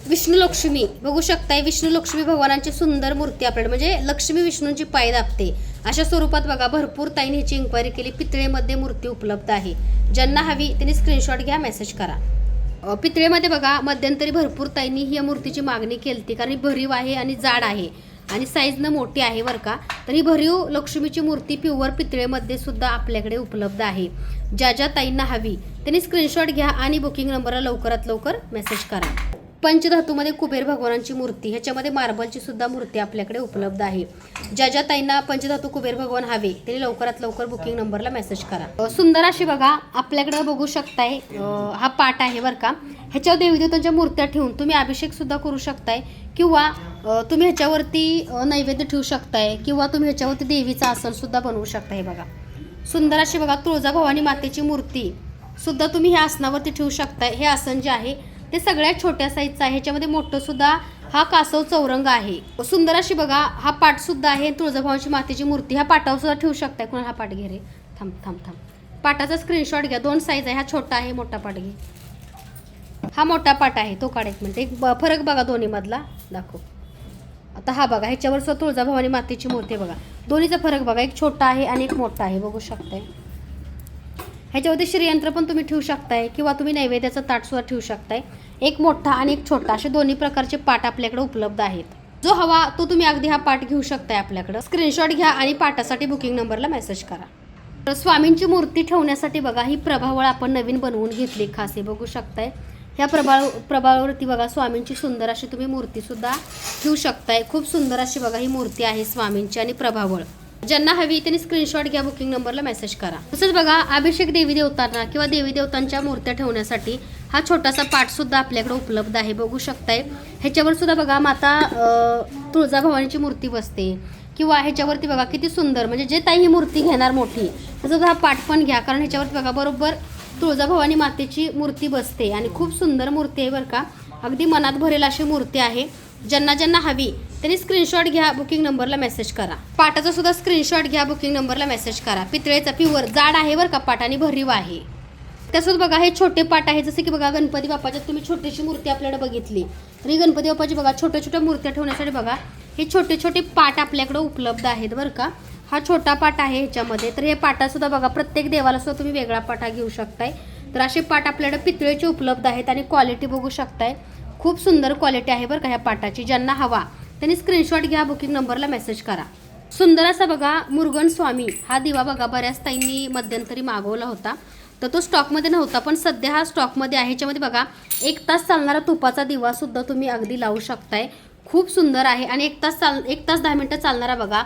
विष्णू लक्ष्मी बघू शकताय, विष्णू लक्ष्मी भगवानांची सुंदर मूर्ती आपल्याकडे, म्हणजे लक्ष्मी विष्णूंची पाय दाबते अशा स्वरूपात बघा भरपूर ताईंनी ह्याची इन्क्वायरी केली. पितळेमध्ये मूर्ती उपलब्ध आहे. ज्यांना हवी त्यांनी स्क्रीनशॉट घ्या, मेसेज करा. पितळेमध्ये बघा मध्यंतरी भरपूर ताईंनी ही मूर्तीची मागणी केली, कारण ही भरीव आहे आणि जाड आहे आणि साईजनं मोठी आहे बरं का. तर ही भरीव लक्ष्मीची मूर्ती प्युअर पितळेमध्ये सुद्धा आपल्याकडे उपलब्ध आहे. ज्या ताईंना हवी त्यांनी स्क्रीनशॉट घ्या आणि बुकिंग नंबरला लवकरात लवकर मेसेज करा. पंचधातूमध्ये कुबेर भगवानांची मूर्ती, ह्याच्यामध्ये मार्बलची सुद्धा मूर्ती आपल्याकडे उपलब्ध आहे. ज्या ताईंना पंचधातू कुबेर भगवान हवे त्यांनी लवकरात लवकर बुकिंग नंबरला मेसेज करा. सुंदर अशी बघा आपल्याकडे बघू शकताय हा पाट आहे बरं का. ह्याच्यावर देवीदेवतांच्या मूर्त्या ठेवून तुम्ही अभिषेक सुद्धा करू शकताय, किंवा तुम्ही ह्याच्यावरती नैवेद्य ठेवू शकताय, किंवा तुम्ही ह्याच्यावरती देवीचं आसन सुद्धा बनवू शकताय. बघा सुंदर अशी बघा तुळजाभवानी मातेची मूर्ती सुद्धा तुम्ही ह्या आसनावरती ठेवू शकताय. हे आसन जे आहे ते सगळ्यात छोट्या साईजचं आहे. ह्याच्यामध्ये मोठं सुद्धा हा कासव चौरंग आहे. सुंदर अशी बघा हा पाट सुद्धा आहे. तुळजाभवानी मातेची मूर्ती ह्या पाटावर सुद्धा ठेवू शकताय. कोणा हा पाट घे रे, थांब पाटाचा स्क्रीनशॉट घ्या. 2 साईज आहे, हा छोटा आहे, मोठा पाट घे. हा मोठा पाट आहे, तो काढ एक मिनिट. एक फरक बघा दोन्ही मधला दाखव. आता हा बघा ह्याच्यावर सुद्धा तुळजाभवानी मातेची मूर्ती बघा, दोन्हीचा फरक बघा, एक छोटा आहे आणि एक मोठा आहे, बघू शकताय. ह्याच्यावरती श्रीयंत्र पण तुम्ही ठेवू शकताय, किंवा तुम्ही नैवेद्याचं ताट सुद्धा ठेवू शकताय. एक मोठा आणि एक छोटा असे दोन्ही प्रकारचे पाट आपल्याकडे उपलब्ध आहेत. जो हवा तो तुम्ही अगदी हा पाट घेऊ शकताय. आपल्याकडे स्क्रीनशॉट घ्या आणि पाटासाठी बुकिंग नंबरला मेसेज करा. तर स्वामींची मूर्ती ठेवण्यासाठी बघा ही प्रभावळ आपण नवीन बनवून घेतली खास, हे बघू शकताय. ह्या प्रभावळवरती बघा स्वामींची सुंदर अशी तुम्ही मूर्ती सुद्धा ठेवू शकताय. खूप सुंदर अशी बघा ही मूर्ती आहे स्वामींची आणि प्रभावळ. ज्यांना हवी त्यांनी स्क्रीनशॉट घ्या, बुकिंग नंबरला मेसेज करा. तसंच बघा अभिषेक देवी देवतांना किंवा देवी देवतांच्या मूर्त्या ठेवण्यासाठी हा छोटासा पाट सुद्धा आपल्याकडे उपलब्ध आहे, बघू शकताय. ह्याच्यावर सुद्धा बघा माता तुळजाभवानीची मूर्ती बसते, किंवा ह्याच्यावरती बघा किती सुंदर, म्हणजे जे ताई ही मूर्ती घेणार मोठी तसंच हा पाट पण घ्या, कारण ह्याच्यावरती बघा बरोबर तुळजाभवानी मातेची मूर्ती बसते आणि खूप सुंदर मूर्ती आहे बरं का. अगदी मनात भरेल अशी मूर्ती आहे. ज्यांना हवी त्यांनी स्क्रीनशॉट घ्या, बुकिंग नंबरला मेसेज करा. पाटाचा सुद्धा स्क्रीनशॉट घ्या, बुकिंग नंबरला मेसेज करा. पितळेचा प्युअर जाड आहे बरं का पाट आणि भरीव आहे. त्यासोबत बघा हे छोटे पाट आहे, जसं की बघा गणपती बाप्पाच्यात तुम्ही छोटीशी मूर्ती आपल्याकडे बघितली, तर ही गणपती बाप्पाची बघा छोट्या मूर्त्या ठेवण्यासाठी बघा हे छोटे पाट आपल्याकडे उपलब्ध आहेत बरं का. हा छोटा पाट आहे ह्याच्यामध्ये. तर हे पाटासुद्धा बघा प्रत्येक देवाला सुद्धा तुम्ही वेगळा पाटा घेऊ शकताय. तर असे पाट आपल्याकडे पितळेचे उपलब्ध आहेत आणि क्वालिटी बघू शकताय, खूप सुंदर क्वालिटी आहे बरं का ह्या पाटाची. ज्यांना हवा त्यांनी स्क्रीनशॉट घ्या, बुकिंग नंबरला मेसेज करा. सुंदर असा बघा मुरुगन स्वामी हा दिवा बघा बऱ्याच ताईंनी मध्यंतरी मागवला होता, तर तो स्टॉकमध्ये नव्हता, पण सध्या हा स्टॉकमध्ये आहे. ह्याच्यामध्ये बघा 1 तास चालणारा तुपाचा दिवा सुद्धा तुम्ही अगदी लावू शकताय. खूप सुंदर आहे. आणि 1 तास 10 मिनटं चालणारा बघा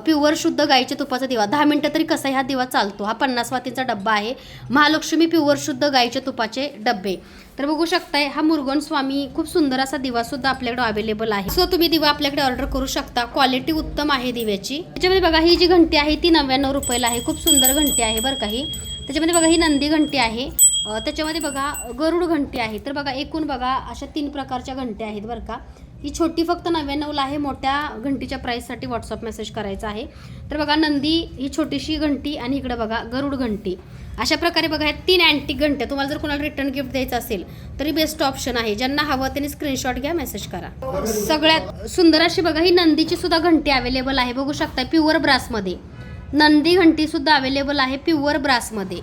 प्युअर शुद्ध गाईच्या तुपाचा दिवा. 10 मिनटं तरी कसा हा दिवा चालतो. हा 50 वातीचा डब्बा आहे. महालक्ष्मी प्युअर शुद्ध गाईच्या तुपाचे डब्बे. तर बघू शकताय हा मुरुगन स्वामी खूप सुंदर असा दिवा सुद्धा आपल्याकडे अवेलेबल आहे. सो तुम्ही दिवा आपल्याकडे ऑर्डर करू शकता. क्वालिटी उत्तम आहे दिव्याची. त्याच्यामध्ये बघा ही जी घंटी आहे ती 99 रुपयाला आहे. खूप सुंदर घंटी आहे बरं का ही. त्याच्यामध्ये बघा ही नंदी घंटी आहे. त्याच्यामध्ये बघा गरुड घंटी आहे. तर बघा एकूण बघा अशा 3 प्रकारच्या घंट्या आहेत बरं का. ही छोटी फक्त 99ला आहे. मोठ्या घंटीच्या प्राईससाठी व्हॉट्सअप मेसेज करायचा आहे. तर बघा नंदी ही छोटीशी घंटी आणि इकडे बघा गरुड घंटी. अशा प्रकारे बघा ह्या 3 अँटिक घंट्या. तुम्हाला जर कोणाला रिटर्न गिफ्ट द्यायचं असेल तरी बेस्ट ऑप्शन आहे. ज्यांना हवं त्यांनी स्क्रीनशॉट घ्या, मेसेज करा. सगळ्यात सुंदर अशी बघा ही नंदीची सुद्धा घंटी अवेलेबल आहे, बघू शकता प्युअर ब्रासमध्ये. नंदी घंटी सुद्धा अवेलेबल आहे प्युअर ब्रासमध्ये.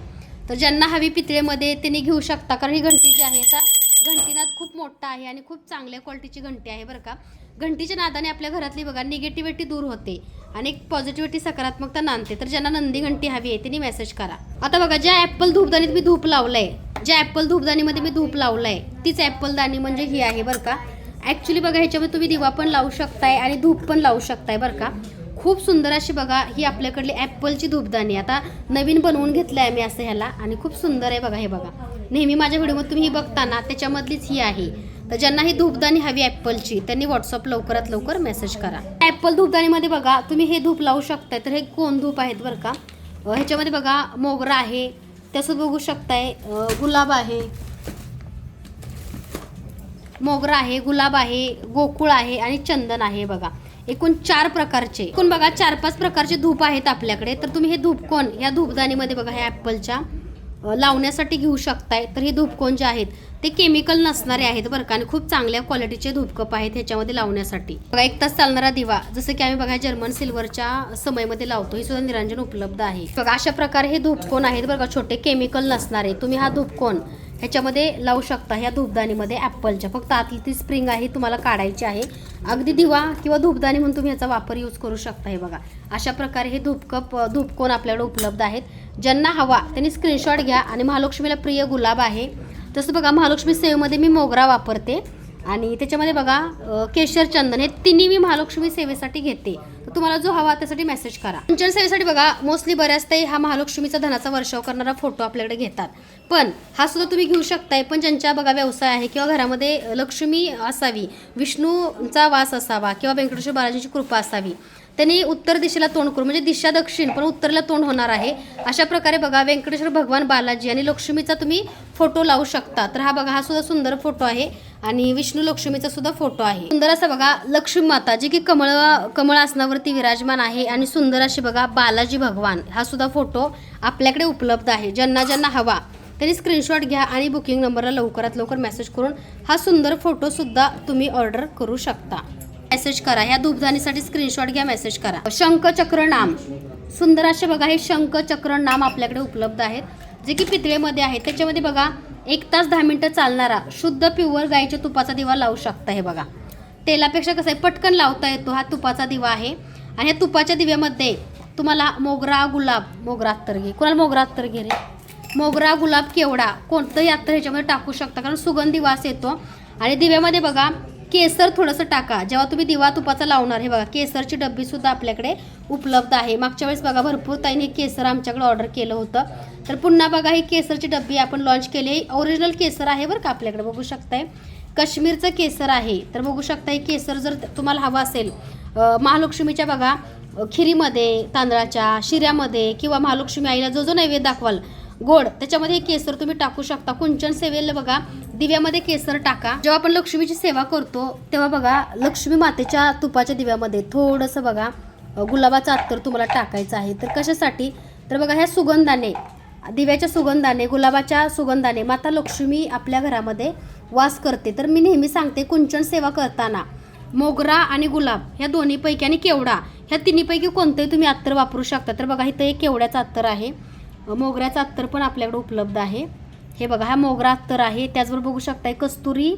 तर ज्यांना हवी पितळेमध्ये त्यांनी घेऊ शकता, कारण ही घंटी जी आहे याचा घंटीनाद खूप मोठा आहे आणि खूप चांगल्या क्वालिटीची घंटी आहे बरं का. घंटीच्या नादाने आपल्या घरातली बघा निगेटिव्हिटी दूर होते आणि एक पॉझिटिव्हिटी सकारात्मकता नांदते. तर ज्यांना नंदी घंटी हवी आहे त्यांनी मेसेज करा. आता बघा ज्या ॲपल धूपदानीत मी धूप लावलंय, ज्या ॲपल धूपदानीमध्ये मी धूप लावलंय तीच ॲपल दाणी म्हणजे ही आहे बरं का. ॲक्च्युली बघा ह्याच्यामध्ये तुम्ही दिवा पण लावू शकताय आणि धूप पण लावू शकताय बरं का. खूप सुंदर अशी बघा ही आपल्याकडली ॲपलची धूपदाणी आता नवीन बनवून घेतलं आहे मी असं ह्याला आणि खूप सुंदर आहे बघा. हे बघा नेहमी माझ्या व्हिडिओमध्ये तुम्ही ही बघताना त्याच्यामधलीच ही आहे. तर ज्यांना ही धूपदाणी हवी ॲपलची त्यांनी व्हॉट्सअप लवकरात लवकर मेसेज करा. ॲपल धूपदाणीमध्ये बघा तुम्ही हे धूप लावू शकताय. तर हे कोण धूप आहेत बरं का. ह्याच्यामध्ये बघा मोगरा आहे, तसं बघू शकताय गुलाब आहे, मोगरा आहे, गुलाब आहे, गोकुळ आहे आणि चंदन आहे बघा. एकूण 4 प्रकारचे, एकूण बघा 4-5 प्रकारचे धूप आहेत आपल्याकडे. तर तुम्ही हे धूपकोन या धूपदाणीमध्ये बघा ह्या ॲपलच्या लावण्यासाठी घेऊ शकताय. तर हे धूपकोन जे आहेत ते केमिकल नसणारे आहेत बरं का आणि खूप चांगल्या क्वालिटीचे धूपकप आहेत ह्याच्यामध्ये लावण्यासाठी. बघा 1 तास चालणारा दिवा, जसं की आम्ही बघा जर्मन सिल्वरच्या समयमध्ये लावतो, ही सुद्धा निरंजन उपलब्ध आहे बघा. अशा प्रकारे हे धूपकोन आहेत बरं का, छोटे केमिकल नसणारे. तुम्ही हा धूपकोन ह्याच्यामध्ये लावू शकता ह्या धूपदाणीमध्ये ॲपलच्या. फक्त आतली ती स्प्रिंग आहे तुम्हाला काढायची आहे. अगदी दिवा किंवा धूपदाणी म्हणून तुम्ही ह्याचा वापर यूज करू शकता. हे बघा अशा प्रकारे हे धूपकोन आपल्याकडे उपलब्ध आहेत. ज्यांना हवा त्यांनी स्क्रीनशॉट घ्या. आणि महालक्ष्मीला प्रिय गुलाब आहे, तसं बघा महालक्ष्मी सेवेमध्ये मी मोगरा वापरते आणि त्याच्यामध्ये बघा केशर चंदन, हे तिन्ही मी महालक्ष्मी सेवेसाठी घेते. तर तुम्हाला जो हवा त्यासाठी मेसेज करा. सिंचन सेवेसाठी बघा मोस्टली बऱ्याच ताई हा महालक्ष्मीचा धनाचा वर्षाव करणारा फोटो आपल्याकडे घेतात, पण हा सुद्धा तुम्ही घेऊ शकताय. पण ज्यांच्या बघा व्यवसाय आहे किंवा घरामध्ये लक्ष्मी असावी, विष्णूचा वास असावा किंवा व्यंकटेश्वर बालाजीची कृपा असावी, त्यांनी उत्तर दिशेला तोंड करू, म्हणजे दिशा दक्षिण पण उत्तरला तोंड होणार आहे. अशा प्रकारे बघा व्यंकटेश्वर भगवान बालाजी आणि लक्ष्मीचा तुम्ही फोटो लावू शकता. तर हा बघा हा सुद्धा सुंदर फोटो आहे आणि विष्णू लक्ष्मीचा सुद्धा फोटो आहे. सुंदर असा बघा लक्ष्मी माता जी की कमळ आसनावरती विराजमान आहे आणि सुंदर अशी बघा बालाजी भगवान, हा सुद्धा फोटो आपल्याकडे उपलब्ध आहे. ज्यांना हवा त्यांनी स्क्रीनशॉट घ्या आणि बुकिंग नंबरला लवकरात लवकर मेसेज करून हा सुंदर फोटो सुद्धा तुम्ही ऑर्डर करू शकता. मेसेज करा. ह्या धूपदाणीसाठी स्क्रीनशॉट घ्या, मेसेज करा. शंखचक्र नाम, सुंदर असे बघा हे शंखचक्र नाम आपल्याकडे उपलब्ध आहेत, जे की पितळेमध्ये आहेत. त्याच्यामध्ये बघा 1 तास 10 मिनिटं चालणारा शुद्ध प्युअर गाईच्या तुपाचा दिवा लावू शकता. हे बघा तेलापेक्षा कसं आहे पटकन लावता येतो, हा तुपाचा दिवा आहे. आणि ह्या तुपाच्या दिव्यामध्ये तुम्हाला मोगरा गुलाब, मोगरा अत्तर घे, कोणाला मोगरा अत्तर घे रे, मोगरा गुलाब केवडा कोणतंही अत्तर ह्याच्यामध्ये टाकू शकता, कारण सुगंधी वास येतो. आणि दिव्यामध्ये बघा केसर थोडंसं टाका जेव्हा तुम्ही दिवा तुपाचा लावणार. हे बघा केसरची डब्बी सुद्धा आपल्याकडे उपलब्ध आहे. मागच्या वेळेस बघा भरपूर ताईने केसर आमच्याकडे ऑर्डर केलं होतं, तर पुन्हा बघा ही केसरची डब्बी आपण लॉन्च केली. ओरिजिनल केसर आहे बरं का आपल्याकडे, बघू शकताय काश्मीरचं केसर आहे. तर बघू शकता हे केसर जर तुम्हाला हवं असेल महालक्ष्मीच्या बघा खिरीमध्ये, तांदळाच्या शिऱ्यामध्ये किंवा महालक्ष्मी आईला जो नैवेद्य दाखवाल गोड, त्याच्यामध्ये हे केसर तुम्ही टाकू शकता. कुंचन सेवेला बघा दिव्यामध्ये केसर टाका. जेव्हा आपण लक्ष्मीची सेवा करतो तेव्हा बघा लक्ष्मी मातेच्या तुपाच्या दिव्यामध्ये थोडंसं बघा गुलाबाचं अत्तर तुम्हाला टाकायचं आहे. तर कशासाठी, तर बघा ह्या सुगंधाने, दिव्याच्या सुगंधाने, गुलाबाच्या सुगंधाने माता लक्ष्मी आपल्या घरामध्ये वास करते. तर मी नेहमी सांगते कुंचन सेवा करताना मोगरा आणि गुलाब ह्या दोन्हीपैकी आणि केवडा ह्या तिन्हीपैकी कोणतंही तुम्ही अत्तर वापरू शकता. तर बघा इथं एक केवड्याचं अत्तर आहे, मोगऱ्याचं अत्तर पण आपल्याकडे उपलब्ध आहे. हे बघा हा मोगरा अत्तर आहे. त्याचबरोबर बघू शकताय कस्तुरी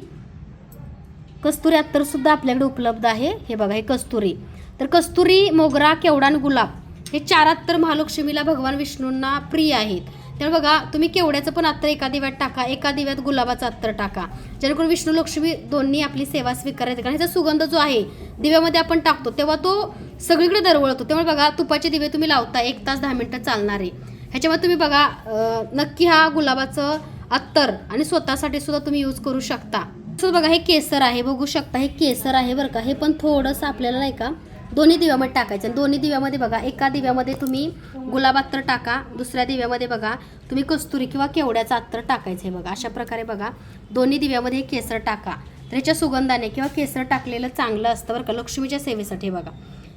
अत्तर सुद्धा आपल्याकडे उपलब्ध आहे. हे बघा हे कस्तुरी, तर कस्तुरी, मोगरा, केवडा आणि गुलाब हे 4 अत्तर महालक्ष्मीला भगवान विष्णूंना प्रिय आहेत. त्यामुळे बघा तुम्ही केवड्याचं पण अत्तर एका दिव्यात टाका, एका दिव्यात गुलाबाचं अत्तर टाका, जेणेकरून विष्णू लक्ष्मी दोन्ही आपली सेवा स्वीकारायची. कारण ह्याचा सुगंध जो आहे दिव्यामध्ये आपण टाकतो तेव्हा तो सगळीकडे दरवळतो. त्यामुळे बघा तुपाचे दिवे तुम्ही लावता 1 तास 10 मिनिटं चालणारे, ह्याच्यामध्ये तुम्ही बघा नक्की हा गुलाबाचं अत्तर आणि स्वतःसाठी सुद्धा तुम्ही यूज करू शकता. सो बघा हे केसर आहे, बघू शकता हे केसर आहे बरं का. हे पण थोडंसं आपल्याला नाही का दोन्ही दिव्यामध्ये टाकायचं. दोन्ही दिव्यामध्ये बघा एका दिव्यामध्ये तुम्ही गुलाब अत्तर टाका, दुसऱ्या दिव्यामध्ये बघा तुम्ही कस्तुरी किंवा केवड्याचं अत्तर टाकायचं आहे. बघा अशा प्रकारे बघा दोन्ही दिव्यामध्ये हे केसर टाका. तर ह्याच्या सुगंधाने किंवा केसर टाकलेलं चांगलं असतं बरं का लक्ष्मीच्या सेवेसाठी. बघा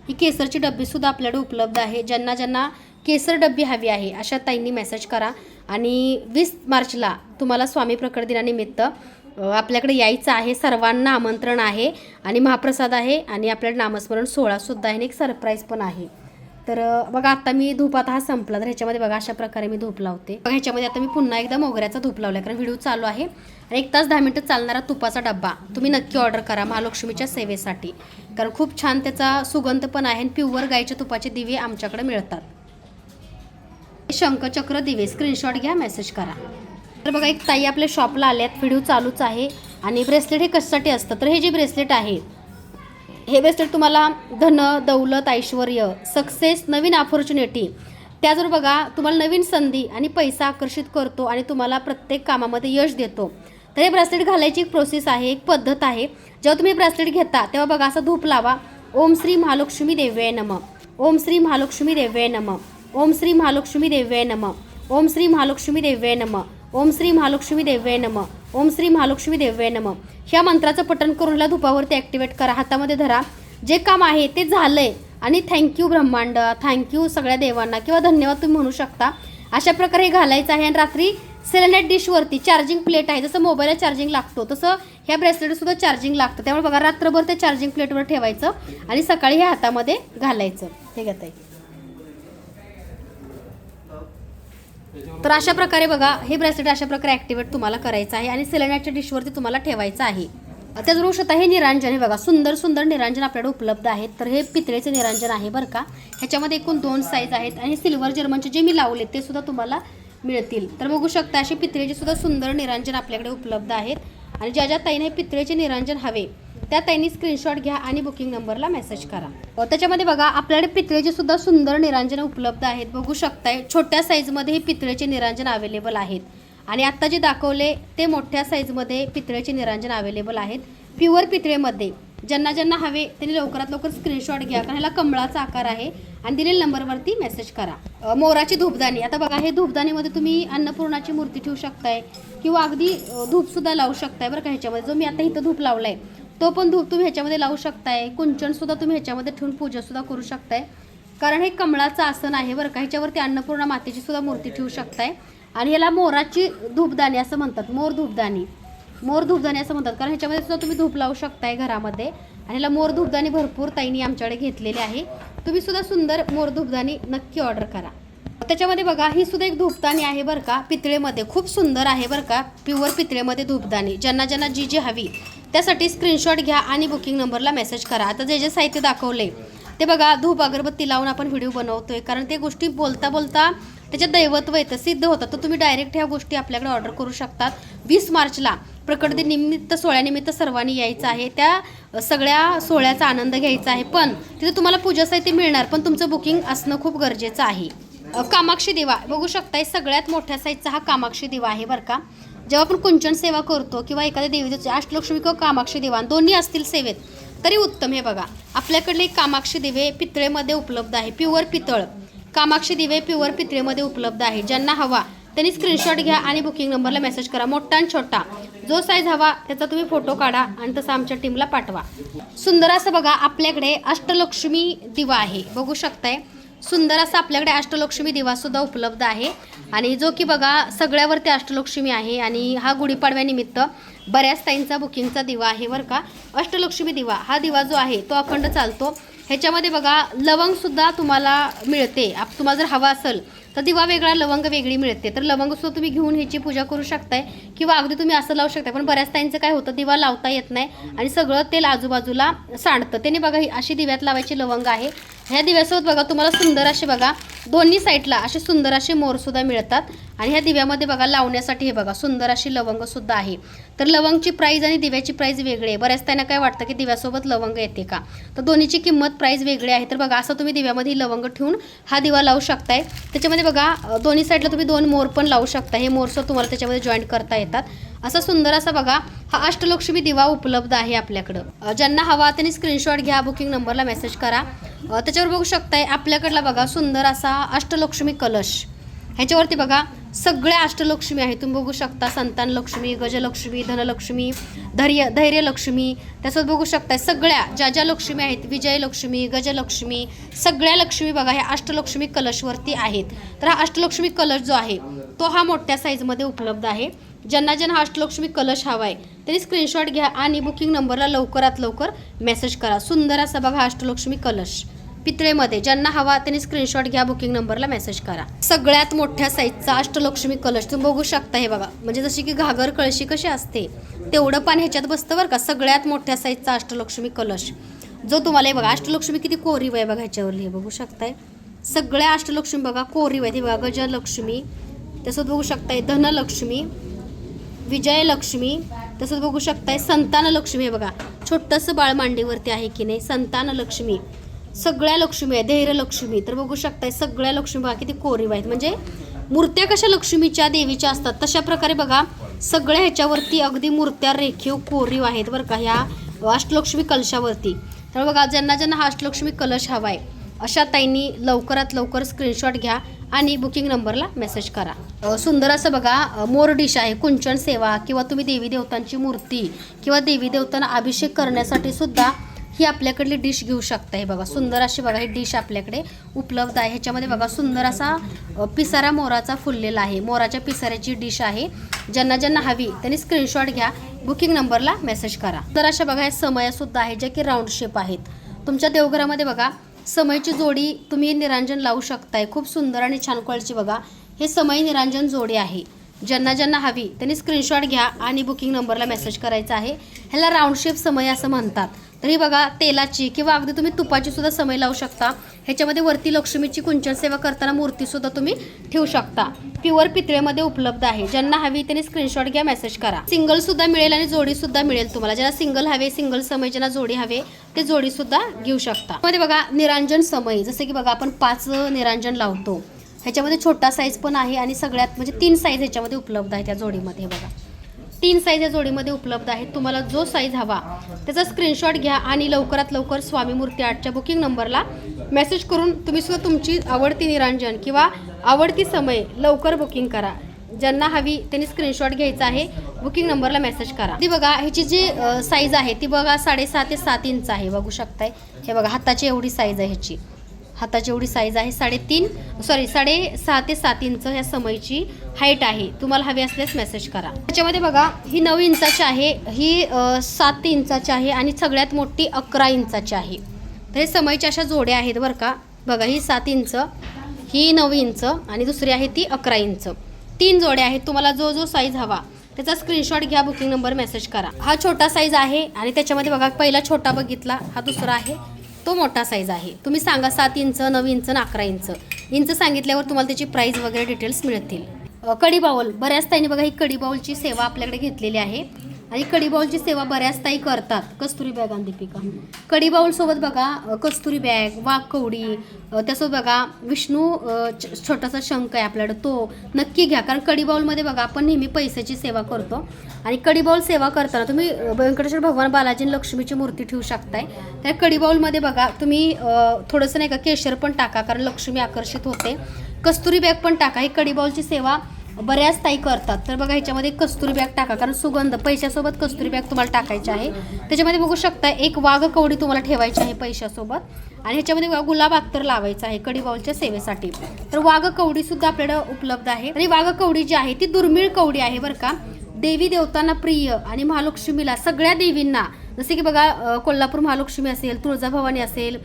ही केसरची डब्बीसुद्धा आपल्याकडे उपलब्ध आहे. ज्यांना केसर डब्बी हवी आहे अशा ताईंनी मेसेज करा. आणि 20 मार्चला तुम्हाला स्वामी प्रकट दिनानिमित्त आपल्याकडे यायचं आहे. सर्वांना आमंत्रण आहे आणि महाप्रसाद आहे आणि आपल्याकडे नामस्मरण सोहळासुद्धा आहे आणि एक सरप्राईज पण आहे. तर बघा आता मी धूप आता हा संपला, तर ह्याच्यामध्ये बघा अशा प्रकारे मी धूप लावते. बघा ह्याच्यामध्ये आता मी पुन्हा एकदा मोगऱ्याचा धूप लावला, कारण व्हिडिओ चालू आहे. आणि 1 तास 10 मिनिटं चालणारा तुपाचा डब्बा तुम्ही नक्की ऑर्डर करा महालक्ष्मीच्या सेवेसाठी, कारण खूप छान त्याचा सुगंध पण आहे. आणि प्युअर गाईच्या तुपाचे दिवे आमच्याकडे मिळतात. शंखचक्र दिवे स्क्रीनशॉट घ्या, मेसेज करा. तर बघा एक ताई आपल्या शॉपला आल्यात, व्हिडिओ चालूच आहे. आणि ब्रेसलेट हे कशासाठी असतं, तर हे जे ब्रेसलेट आहे, हे ब्रेसलेट तुम्हाला धन, दौलत, ऐश्वर, सक्सेस, नवीन ऑपॉर्च्युनिटी, त्याचबरोबर बघा तुम्हाला नवीन संधी आणि पैसा आकर्षित करतो आणि तुम्हाला प्रत्येक कामामध्ये यश देतो. तर हे ब्रेसलेट घालायची एक प्रोसेस आहे, एक पद्धत आहे. जेव्हा तुम्ही ब्रेसलेट घेता तेव्हा बघा असं धूप लावा. ओम श्री महालक्ष्मी देव्याय नमः, ओम श्री महालक्ष्मी देव्याय नमः, ओम श्री महालक्ष्मी देव्याय नमः, ओम श्री महालक्ष्मी देव्याय नमः, ओम श्री महालक्ष्मी देव्याय नमः, ओम श्री महालक्ष्मी देव्याय नमः. ह्या मंत्राचं पठण करून ह्या धुपावरती ॲक्टिवेट करा, हातामध्ये धरा. जे काम आहे ते झालंय आणि थँक्यू ब्रह्मांड, थँक्यू सगळ्या देवांना किंवा धन्यवाद तुम्ही म्हणू शकता. अशा प्रकारे हे घालायचं आहे. आणि रात्री सेलेनाईट डिशवरती चार्जिंग प्लेट आहे, जसं मोबाईलला चार्जिंग लागतो तसं ह्या ब्रेसलेटसुद्धा चार्जिंग लागतं. त्यामुळे बघा रात्रभर त्या चार्जिंग प्लेटवर ठेवायचं आणि सकाळी हे हातामध्ये घालायचं. हे घेत आहे. तर अशा प्रकारे बघा हे ब्रेसलेट अशा प्रकारे ॲक्टिवेट तुम्हाला करायचं आहे आणि सेलेनाईटच्या डिशवरती तुम्हाला ठेवायचं आहे. त्याचबरोबर स्वतः हे निरांजन हे बघा, सुंदर सुंदर निरांजन आपल्याकडे उपलब्ध आहेत. तर हे पितळेचे निरांजन आहे बरं का. ह्याच्यामध्ये एकूण 2 साईज आहेत आणि सिल्वर जर्मनचे जे मी लावले ते सुद्धा तुम्हाला मिळतील. तर बघू शकता असे पितळेचे सुद्धा सुंदर निरांजन आपल्याकडे उपलब्ध आहेत. आणि ज्या ज्या ताईने हे पितळेचे निरांजन हवे त्या ताईंनी स्क्रीनशॉट घ्या आणि बुकिंग नंबरला मेसेज करा. त्याच्यामध्ये बघा आपल्याकडे पितळेचे सुद्धा सुंदर निरांजन उपलब्ध आहेत. बघू शकताय छोट्या साईजमध्ये हे पितळेचे निरांजन अवेलेबल आहेत. आणि आत्ता जे दाखवले ते मोठ्या साईजमध्ये पितळेचे निरांजन अवेलेबल आहेत. प्युअर पितळेमध्ये ज्यांना ज्यांना हवे त्यांनी लवकरात लवकर स्क्रीनशॉट घ्या, कारण ह्याला कमळाचा आकार आहे. आणि दिलेल्या नंबरवरती मेसेज करा. मोराची धूपदाणी, आता बघा हे धूपदाणीमध्ये तुम्ही अन्नपूर्णाची मूर्ती ठेवू शकताय किंवा अगदी धूपसुद्धा लावू शकताय बरं का. ह्याच्यामध्ये जो मी आता इथं धूप लावला आहे तो पण धूप तुम्ही ह्याच्यामध्ये लावू शकताय. कुंचनसुद्धा तुम्ही ह्याच्यामध्ये ठेवून पूजासुद्धा करू शकताय, कारण हे कमळाचं आसन आहे बरं का. ह्याच्यावरती अन्नपूर्णा मातेची सुद्धा मूर्ती ठेवू शकताय. आणि ह्याला मोराची धूपदाणी असं म्हणतात, मोर धूपदाणी असं म्हणतात, कारण ह्याच्यामध्ये सुद्धा तुम्ही धूप लावू शकताय घरामध्ये. आणि ह्याला मोर धूपदाणी भरपूर ताईंनी आमच्याकडे घेतलेली आहे. तुम्ही सुद्धा सुंदर मोर धूपदाणी नक्की ऑर्डर करा. त्याच्यामध्ये बघा ही सुद्धा एक धूपदाणी आहे बरं का, पितळेमध्ये खूप सुंदर आहे बरं का. प्युअर पितळेमध्ये धूपदाणी ज्यांना ज्यांना जी जी हवी त्यासाठी स्क्रीनशॉट घ्या आणि बुकिंग नंबरला मेसेज करा. आता जे जे साहित्य दाखवले ते बघा, धूप अगरबत्ती लावून आपण व्हिडिओ बनवतोय, कारण ते गोष्टी बोलता बोलता त्याच्यात दैवत्व येतं, सिद्ध होतं. तर तुम्ही डायरेक्ट ह्या गोष्टी आपल्याकडे ऑर्डर करू शकतात. 20 मार्चला प्रकटदिन निमित्त सोहळ्यानिमित्त सर्वांनी यायचं आहे. त्या सगळ्या सोहळ्याचा आनंद घ्यायचा आहे. पण तिथे तुम्हाला पूजा साहित्य मिळणार, पण तुमचं बुकिंग असणं खूप गरजेचं आहे. कामाक्षी दिवा बघू शकताय, सगळ्यात मोठ्या साईजचा हा कामाक्षी दिवा आहे बरं का. जेव्हा आपण कुंचन सेवा करतो किंवा एखाद्या देवीची अष्टलक्ष्मी किंवा कामाक्षी दिवा दोन्ही असतील सेवेत तरी उत्तम. हे बघा आपल्याकडले कामाक्षी दिवे पितळेमध्ये उपलब्ध आहे. प्युअर पितळ कामाक्षी दिवे प्युअर पितळेमध्ये उपलब्ध आहे. ज्यांना हवा त्यांनी स्क्रीनशॉट घ्या आणि बुकिंग नंबरला मेसेज करा. मोठा आणि छोटा जो साईज हवा त्याचा तुम्ही फोटो काढा आणि तसं आमच्या टीमला पाठवा. सुंदर असं बघा आपल्याकडे अष्टलक्ष्मी दिवा आहे. बघू शकताय सुंदर असा आपल्याकडे अष्टलक्ष्मी दिवासुद्धा उपलब्ध आहे. आणि जो की बघा सगळ्यावरती अष्टलक्ष्मी आहे. आणि हा गुढीपाडव्यानिमित्त बऱ्याच ताईंचा बुकिंगचा दिवा आहे बरं का. अष्टलक्ष्मी दिवा हा दिवा जो आहे तो अखंड चालतो. ह्याच्यामध्ये बघा लवंगसुद्धा तुम्हाला मिळते. तुम्हाला जर हवा असेल तर दिवा वेगळा लवंग वेगळी मिळते. तर लवंगसुद्धा तुम्ही घेऊन ह्याची पूजा करू शकताय किंवा अगदी तुम्ही असं लावू शकताय. पण बऱ्याच ताईंचं काय होतं, दिवा लावता येत नाही आणि सगळं तेल आजूबाजूला सांडतं. त्याने बघा ही अशी दिव्यात लावायची लवंग आहे. ह्या दिव्यासोबत बघा तुम्हाला सुंदर असे बघा दोन्ही साईडला असे सुंदर असे मोरसुद्धा मिळतात. आणि ह्या दिव्यामध्ये बघा लावण्यासाठी हे बघा सुंदर अशी लवंगसुद्धा आहे. तर लवंगची प्राईज आणि दिव्याची प्राईज वेगळी आहे. बऱ्याच त्यांना काय वाटतं की दिव्यासोबत लवंग येते का, तर दोन्हीची किंमत प्राईज वेगळी आहे. तर बघा असं तुम्ही दिव्यामध्ये लवंग ठेवून हा दिवा लावू शकताय. त्याच्यामध्ये बघा दोन्ही साईडला तुम्ही 2 मोर पण लावू शकता. हे मोरसुद्धा तुम्हाला त्याच्यामध्ये जॉईंट करता येतात. असा सुंदर असा बघा हा अष्टलक्ष्मी दिवा उपलब्ध आहे आपल्याकडं. ज्यांना हवा त्यांनी स्क्रीनशॉट घ्या, बुकिंग नंबरला मेसेज करा. त्याच्यावर बघू शकताय आपल्याकडला बघा सुंदर असा अष्टलक्ष्मी कलश. ह्याच्यावरती बघा सगळ्या अष्टलक्ष्मी आहेत. तुम्ही बघू शकता संतान लक्ष्मी, गजलक्ष्मी, धनलक्ष्मी, धैर्यलक्ष्मी. त्यासोबत बघू शकताय सगळ्या ज्या ज्या लक्ष्मी आहेत, विजयलक्ष्मी, गजलक्ष्मी, सगळ्या लक्ष्मी बघा ह्या अष्टलक्ष्मी कलशवरती आहेत. तर हा अष्टलक्ष्मी कलश जो आहे तो हा मोठ्या साईजमध्ये उपलब्ध आहे. ज्यांना ज्यांना हा अष्टलक्ष्मी कलश हवा आहे त्यांनी स्क्रीनशॉट घ्या आणि बुकिंग नंबरला लवकरात लवकर मेसेज करा. सुंदर असा बघा अष्टलक्ष्मी कलश पितळेमध्ये. ज्यांना हवा त्यांनी स्क्रीनशॉट घ्या, बुकिंग नंबरला मेसेज करा. सगळ्यात मोठ्या साईजचा अष्टलक्ष्मी कलश तुम्ही बघू शकता. हे बघा, म्हणजे जशी की घागर कळशी कशी असते तेवढं पाणी ह्याच्यात बसतं बरं का. सगळ्यात मोठ्या साईजचा अष्टलक्ष्मी कलश जो तुम्हाला, हे बघा अष्टलक्ष्मी किती कोरीव आहे बघा ह्याच्यावरली, हे बघू शकताय. सगळ्या अष्टलक्ष्मी बघा कोरीव आहेत. हे बघा गजलक्ष्मी, तसंच बघू शकताय धनलक्ष्मी, विजयलक्ष्मी, तसंच बघू शकताय संतानलक्ष्मी. हे बघा छोटंसं बाळ मांडीवरती आहे की नाही, संतानलक्ष्मी. सगळ्या लक्ष्मी आहे, धैर्यलक्ष्मी. तर बघू शकताय सगळ्या लक्ष्मी बघा किती कोरीव आहेत. म्हणजे मूर्त्या कशा लक्ष्मीच्या देवीच्या असतात तशा प्रकारे बघा सगळ्या ह्याच्यावरती अगदी मूर्त्या रेखीव कोरीव आहेत बरं का ह्या अष्टलक्ष्मी कलशावरती. तर बघा ज्यांना ज्यांना हा अष्टलक्ष्मी कलश हवा आहे अशा ताईंनी लवकरात लवकर स्क्रीनशॉट घ्या आणि बुकिंग नंबरला मेसेज करा. सुंदर असं बघा मोर डिश आहे. कुंचन सेवा किंवा तुम्ही देवी देवतांची मूर्ती किंवा देवी देवतांना अभिषेक करण्यासाठी सुद्धा ही आपल्याकडली डिश घेऊ शकता. हे बघा सुंदर अशी बघा ही डिश आपल्याकडे उपलब्ध आहे. ह्याच्यामध्ये बघा सुंदर असा पिसारा मोराचा फुललेला आहे. मोराच्या पिसाऱ्याची डिश आहे. ज्यांना ज्यांना हवी त्यांनी स्क्रीनशॉट घ्या, बुकिंग नंबरला मेसेज करा. तर अशा बघा या समयासुद्धा आहे ज्या की राऊंड शेप आहेत. तुमच्या देवघरामध्ये बघा समयची जोडी तुम्ही निरांजन लावू शकताय. खूप सुंदर आणि छान क्वालिटीची बघा हे समय निरांजन जोडी आहे. ज्यांना ज्यांना हवी त्यांनी स्क्रीनशॉट घ्या आणि बुकिंग नंबरला मेसेज करायचा आहे. ह्याला राऊंड शेप समय असं म्हणतात. तर ही बघा तेलाची किंवा अगदी तुम्ही तुपाची सुद्धा समय लावू शकता. ह्याच्यामध्ये वरती लक्ष्मीची कुंचन सेवा करताना मूर्तीसुद्धा तुम्ही ठेवू शकता. प्युअर पितळेमध्ये उपलब्ध आहे. ज्यांना हवी त्यांनी स्क्रीनशॉट घ्या, मेसेज करा. सिंगल सुद्धा मिळेल आणि जोडी सुद्धा मिळेल तुम्हाला. ज्याला सिंगल हवे सिंगल समय, ज्यांना जोडी हवे ते जोडी सुद्धा घेऊ शकता. मध्ये बघा निरांजन समय, जसं की बघा आपण 5 निरांजन लावतो. ह्याच्यामध्ये छोटा साईज पण आहे आणि सगळ्यात म्हणजे 3 साईज ह्याच्यामध्ये उपलब्ध आहे. त्या जोडीमध्ये बघा 3 साईज या जोडीमध्ये उपलब्ध आहेत. तुम्हाला जो साईज हवा त्याचा स्क्रीनशॉट घ्या आणि लवकरात लवकर स्वामी मूर्ती आर्टच्या बुकिंग नंबरला मेसेज करून तुम्ही सुद्धा तुमची आवडती निरांजन किंवा आवडती समय लवकर बुकिंग करा. ज्यांना हवी त्यांनी स्क्रीनशॉट घ्यायचा आहे, बुकिंग नंबरला मेसेज करा. ती बघा ह्याची जी साईज आहे ती बघा 6.5 ते 7 इंच आहे. बघू शकताय हे बघा हाताची एवढी साईज आहे. ह्याची हाताची एवढी साईज आहे. 6.5 ते 7 इंच ह्या समयची हाईट आहे. तुम्हाला हवी असल्यास मेसेज करा. त्याच्यामध्ये बघा ही 9 इंचाची आहे, ही 7 इंचाची आहे आणि सगळ्यात मोठी 11 इंचाची आहे. तर हे समयच्या अशा जोड्या आहेत बरं का. बघा ही 7 इंच, ही 9 इंच आणि दुसरी आहे ती 11 इंच. 3 जोड्या आहेत. तुम्हाला जो जो साईज हवा त्याचा स्क्रीनशॉट घ्या, बुकिंग नंबर मेसेज करा. हा छोटा साईज आहे आणि त्याच्यामध्ये बघा पहिला छोटा बघितला, हा दुसरा आहे तो मोठा साईज आहे. तुम्ही सांगा 7 इंच 9 इंच आणि 11 इंच सांगितल्यावर तुम्हाला त्याची प्राईस वगैरे डिटेल्स मिळतील. कढी बाउल बऱ्याच ताईंनी बघा ही कढी बाउलची सेवा आपल्याकडे घेतलेली आहे आणि कढी बाउलची सेवा बऱ्याच ताई करतात. कस्तुरी बॅग आणि दीपिका कढी बाउल सोबत बघा कस्तुरी बॅग, वाघ कवडी, त्यासोबत बघा विष्णू छोटासा शंख आहे आपल्याकडे तो नक्की घ्या. कारण कढी बाउलमध्ये बघा आपण नेहमी पैशाची सेवा करतो आणि कढी बाउल सेवा करताना तुम्ही व्यंकटेश्वर भगवान बालाजी लक्ष्मीची मूर्ती ठेवू शकताय. त्या कढी बाउलमध्ये बघा तुम्ही थोडंसं नाही का केशर पण टाका कारण लक्ष्मी आकर्षित होते. कस्तुरी बॅग पण टाका. ही कढी बाउलची सेवा बऱ्याच ताई करतात. तर बघा ह्याच्यामध्ये कस्तुरी बॅग टाका कारण सुगंध पैशासोबत कस्तुरी बॅग तुम्हाला टाकायची आहे. त्याच्यामध्ये बघू शकता एक वाघ कवडी तुम्हाला ठेवायची आहे पैशासोबत आणि ह्याच्यामध्ये गुलाब अत्तर लावायचं आहे कढी बाउलच्या सेवेसाठी. तर वाघ कवडी सुद्धा आपल्याकडे उपलब्ध आहे आणि वाघ कवडी जी आहे ती दुर्मिळ कवडी आहे बरं का. देवी देवतांना प्रिय आणि महालक्ष्मीला सगळ्या देवींना जसे की बघा कोल्हापूर महालक्ष्मी असेल, तुळजाभवानी असेल,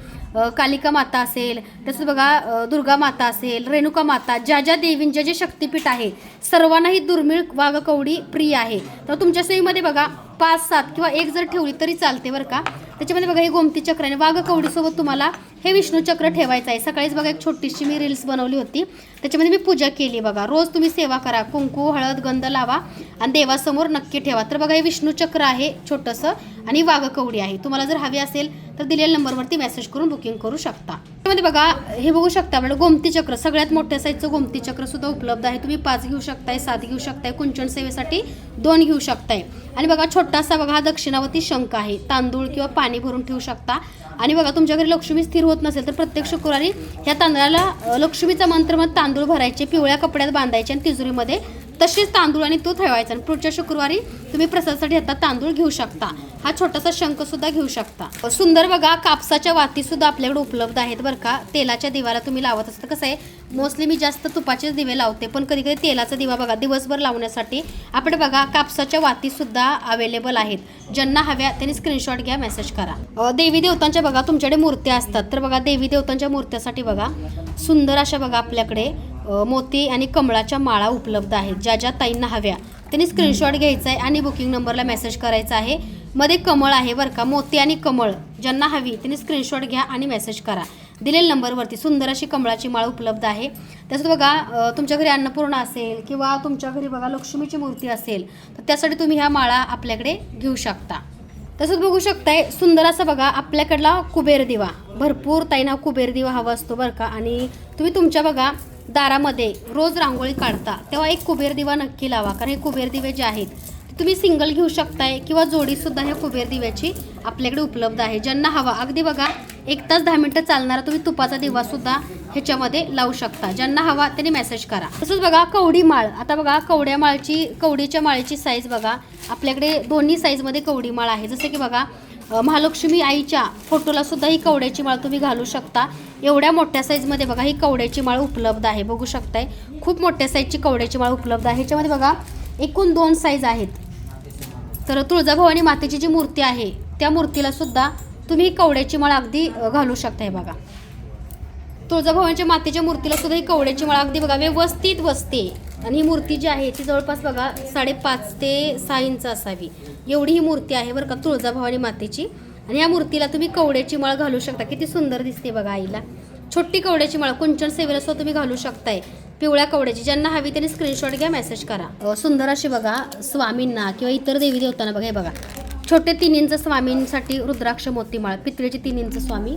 कालिका माता असेल, तसंच बघा दुर्गा माता असेल, रेणुका माता, ज्या ज्या देवींचे जे शक्तिपीठ आहे सर्वांना ही दुर्मिळ वाघ कवडी प्रिय आहे. तर तुमच्या सेवेमध्ये बघा 5, 7 किंवा 1 जर ठेवली तरी चालते बरं का. त्याच्यामध्ये बघा हे गोमती चक्र आणि वाघ कवडीसोबत तुम्हाला हे विष्णू चक्र ठेवायचं आहे. सकाळीच बघा एक छोटीशी मी रील्स बनवली होती, त्याच्यामध्ये मी पूजा केली. बघा रोज तुम्ही सेवा करा, कुंकू हळद गंध लावा आणि देवासमोर नक्की ठेवा. तर बघा हे विष्णू चक्र आहे छोटंसं आणि वाघ कवडी आहे. तुम्हाला जर हवी असेल तर दिलेल्या नंबरवरती मेसेज करून बुकिंग करू शकता. त्यामध्ये बघा हे बघू शकता आपल्याला गोमती चक्र सगळ्यात मोठ्या साईजचं गोमती चक्र सुद्धा उपलब्ध आहे. तुम्ही 5 घेऊ शकताय, 7 घेऊ शकताय, कुंचन सेवेसाठी 2 घेऊ शकताय. आणि बघा छोटासा बघा हा दक्षिणावती शंख आहे. तांदूळ किंवा पाणी भरून ठेवू शकता. आणि बघा तुमच्या घरी लक्ष्मी स्थिर होत नसेल तर प्रत्येक शुक्रवारी ह्या तांदळाला लक्ष्मीचा मंत्र म्हणत तांदूळ भरायचे, पिवळ्या कपड्यात बांधायचे आणि तिजोरीमध्ये तसेच तांदूळ आणि तो ठेवायचा आणि पुढच्या शुक्रवारी तुम्ही प्रसादासाठी आता तांदूळ घेऊ शकता. हा छोटासा शंख सुद्धा घेऊ शकता. सुंदर बघा कापसाच्या वाती सुद्धा आपल्याकडे उपलब्ध आहेत बरं का. तेलाच्या दिव्याला तुम्ही लावत असता. कसं आहे मोस्टली मी जास्त तुपाचेच दिवे लावते, पण कधी कधी तेलाचा दिवा बघा दिवसभर लावण्यासाठी आपण बघा कापसाच्या वाती सुद्धा अवेलेबल आहेत. ज्यांना हव्या त्यांनी स्क्रीनशॉट घ्या, मेसेज करा. देवी देवतांच्या बघा तुमच्याकडे मूर्त्या असतात, तर बघा देवी देवतांच्या मूर्त्यासाठी बघा सुंदर अशा बघा आपल्याकडे मोती आणि कमळाच्या माळा उपलब्ध आहेत. ज्या ज्या ताईंना हव्या त्यांनी स्क्रीनशॉट घ्यायचा आहे आणि बुकिंग नंबरला मेसेज करायचा आहे. मध्ये कमळ आहे बरं का, मोती आणि कमळ ज्यांना हवी त्यांनी स्क्रीनशॉट घ्या आणि मेसेज करा. दिलेल्या नंबरवरती सुंदर अशी कमळाची माळ उपलब्ध आहे. तसंच बघा तुमच्या घरी अन्नपूर्णा असेल किंवा तुमच्या घरी बघा लक्ष्मीची मूर्ती असेल तर त्यासाठी तुम्ही ह्या माळा आपल्याकडे घेऊ शकता. तसंच बघू शकताय सुंदर असं बघा आपल्याकडला कुबेर दिवा. भरपूर ताईंना कुबेर दिवा हवा असतो बरं का. आणि तुम्ही तुमच्या बघा दारामध्ये रोज रांगोळी काढता तेव्हा एक कुबेर दिवा नक्की लावा, कारण हे कुबेर दिवे जे आहेत ते तुम्ही सिंगल घेऊ शकताय किंवा जोडीसुद्धा ह्या कुबेर दिव्याची आपल्याकडे उपलब्ध आहे. ज्यांना हवा अगदी बघा 1 तास 10 मिनटं चालणारा तुम्ही तुपाचा दिवासुद्धा ह्याच्यामध्ये लावू शकता. ज्यांना हवा त्यांनी मेसेज करा. तसंच बघा कवडी माळ. आता बघा कवडीच्या माळेची साईज बघा आपल्याकडे दोन्ही साईजमध्ये कवडी माळ आहे. जसं की बघा महालक्ष्मी आईच्या फोटोला सुद्धा ही कवड्याची माळ तुम्ही घालू शकता. एवढ्या मोठ्या साईजमध्ये बघा ही कवड्याची माळ उपलब्ध आहे. बघू शकताय खूप मोठ्या साईजची कवड्याची माळ उपलब्ध आहे. ह्याच्यामध्ये बघा एकूण 2 साईज आहेत. तर तुळजाभवानी मातेची जी मूर्ती आहे त्या मूर्तीला सुद्धा तुम्ही ही कवड्याची माळ अगदी घालू शकता. हे बघा तुळजाभवानीच्या मातेच्या मूर्तीला सुद्धा ही कवड्याची माळ अगदी बघा व्यवस्थित बसते. आणि ही मूर्ती जी आहे ती जवळपास बघा 5.5 ते 6 इंच असावी एवढी ही मूर्ती आहे बरं का तुळजाभवानी मातेची. आणि या मूर्तीला तुम्ही कवड्याची माळ घालू शकता. किती सुंदर दिसते बघा आईला. छोटी कवड्याची माळ कुंचन सेवेला सुद्धा तुम्ही घालू शकताय पिवळ्या कवड्याची. ज्यांना हवी त्यांनी स्क्रीनशॉट घ्या, मेसेज करा. सुंदर अशी बघा स्वामींना किंवा इतर देवी देवतांना बघा हे बघा छोटे 3 इंच स्वामींसाठी रुद्राक्ष मोती माळ, पितळेचे 3 इंच स्वामी,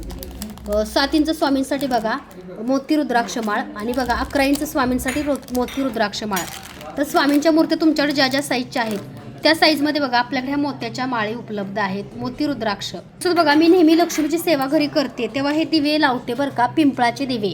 7 इंच स्वामींसाठी बघा मोती रुद्राक्ष माळ आणि बघा 11 इंच स्वामींसाठी मोती रुद्राक्ष माळ. तर स्वामींच्या मूर्त्या तुमच्याकडे ज्या ज्या साईजच्या आहेत त्या साईजमध्ये बघा आपल्याकडे ह्या मोत्याच्या माळी उपलब्ध आहेत, मोती रुद्राक्ष. तसंच बघा मी नेहमी लक्ष्मीची सेवा घरी करते तेव्हा हे दिवे लावते बरं का, पिंपळाचे दिवे.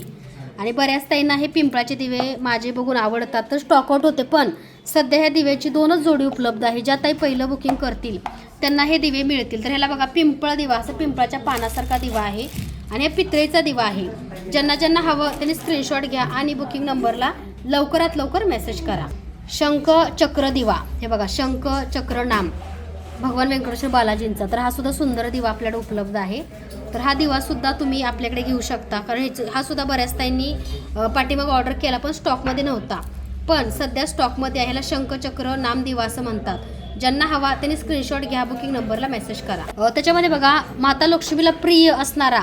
आणि बऱ्याच ताईंना हे पिंपळाचे दिवे माझे बघून आवडतात तर स्टॉक आउट होते. पण सध्या ह्या दिव्याची 2च जोडी उपलब्ध आहे. ज्या ताई पहिलं बुकिंग करतील त्यांना हे दिवे मिळतील. तर ह्याला बघा पिंपळ दिवा, असं पिंपळाच्या पानासारखा दिवा आहे आणि हा पितळेचा दिवा आहे. ज्यांना हवं त्यांनी स्क्रीनशॉट घ्या आणि बुकिंग नंबरला लवकरात लवकर मेसेज करा. शंख चक्र दिवा. हे बघा शंख चक्र नाम भगवान व्यंकटेश्वर बालाजींचा. तर हा सुद्धा सुंदर दिवा आपल्याकडे उपलब्ध आहे. तर हा दिवा सुद्धा तुम्ही आपल्याकडे घेऊ शकता, कारण हा सुद्धा बऱ्याच ताईंनी पाठीमाग ऑर्डर केला पण स्टॉकमध्ये नव्हता. पण सध्या स्टॉकमध्ये आहे. ह्याला शंख चक्र नाम दिवा असं म्हणतात. ज्यांना हवा त्यांनी स्क्रीनशॉट घ्या, बुकिंग नंबरला मेसेज करा. त्याच्यामध्ये बघा माता लक्ष्मीला प्रिय असणारा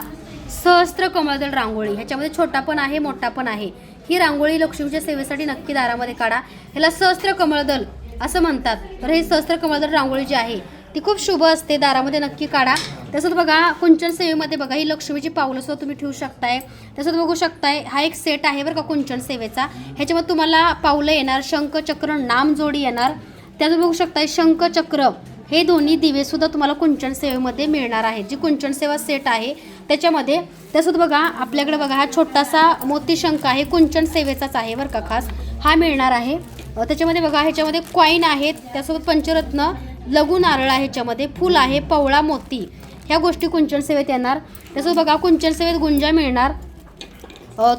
सहस्त्र कमळदल रांगोळी. ह्याच्यामध्ये छोटा पण आहे मोठा पण आहे. ही रांगोळी लक्ष्मीच्या सेवेसाठी नक्की दारामध्ये काढा. ह्याला सहस्त्र कमळदल असं म्हणतात. तर हे सहस्त्र कमळदल रांगोळी जी आहे ती खूप शुभ असते, दारामध्ये नक्की काढा. तसंच बघा कुंचन सेवेमध्ये बघा ही लक्ष्मीची पावलं सुद्धा तुम्ही ठेवू शकताय. तसंच बघू शकताय हा एक सेट आहे बरं का कुंचन सेवेचा. ह्याच्यामध्ये तुम्हाला पावलं येणार, शंख चक्र नाम जोडी येणार. त्याचं बघू शकताय शंख चक्र हे दोन्ही दिवे सुद्धा तुम्हाला कुंचन सेवेमध्ये मिळणार आहेत. जी कुंचन सेवा सेट आहे त्याच्यामध्ये. त्यासोबत बघा आपल्याकडे बघा हा छोटासा मोती शंख आहे, कुंचन सेवेचाच आहे बरं का खास, हा मिळणार आहे. त्याच्यामध्ये बघा ह्याच्यामध्ये कॉईन आहेत, त्यासोबत पंचरत्न, लघु नारळ आहे, ह्याच्यामध्ये फूल आहे, पवळा मोती, ह्या गोष्टी कुंचन सेवेत येणार. त्यासोबत बघा कुंचन सेवेत गुंजा मिळणार.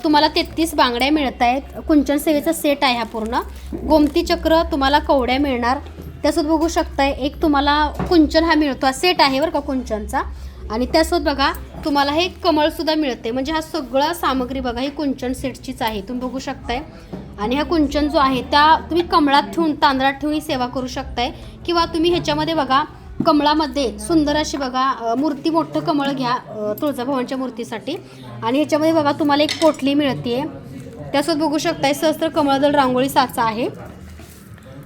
तुम्हाला 33 बांगड्या मिळत आहेत. कुंचन सेवेचा सेट आहे हा पूर्ण. गोमती चक्र तुम्हाला कवड्या मिळणार. त्यासोबत बघू शकताय एक तुम्हाला कुंचन हा मिळतो, हा सेट आहे बरं का कुंचनचा. आणि त्यासोबत बघा तुम्हाला हे कमळसुद्धा मिळते. म्हणजे हा सगळा सामग्री बघा ही कुंचन सेटचीच आहे, तुम्ही बघू शकताय. आणि हा कुंचन जो आहे त्या तुम्ही कमळात ठेवून तांदळात ठेवून ही सेवा करू शकताय. किंवा तुम्ही ह्याच्यामध्ये बघा कमळामध्ये सुंदर अशी बघा मूर्ती, मोठं कमळ घ्या तुळजाभवानीच्या मूर्तीसाठी. आणि ह्याच्यामध्ये बघा तुम्हाला एक पोटली मिळते. त्यासोबत बघू शकताय सहस्त्र कमळदल रांगोळी साचा आहे.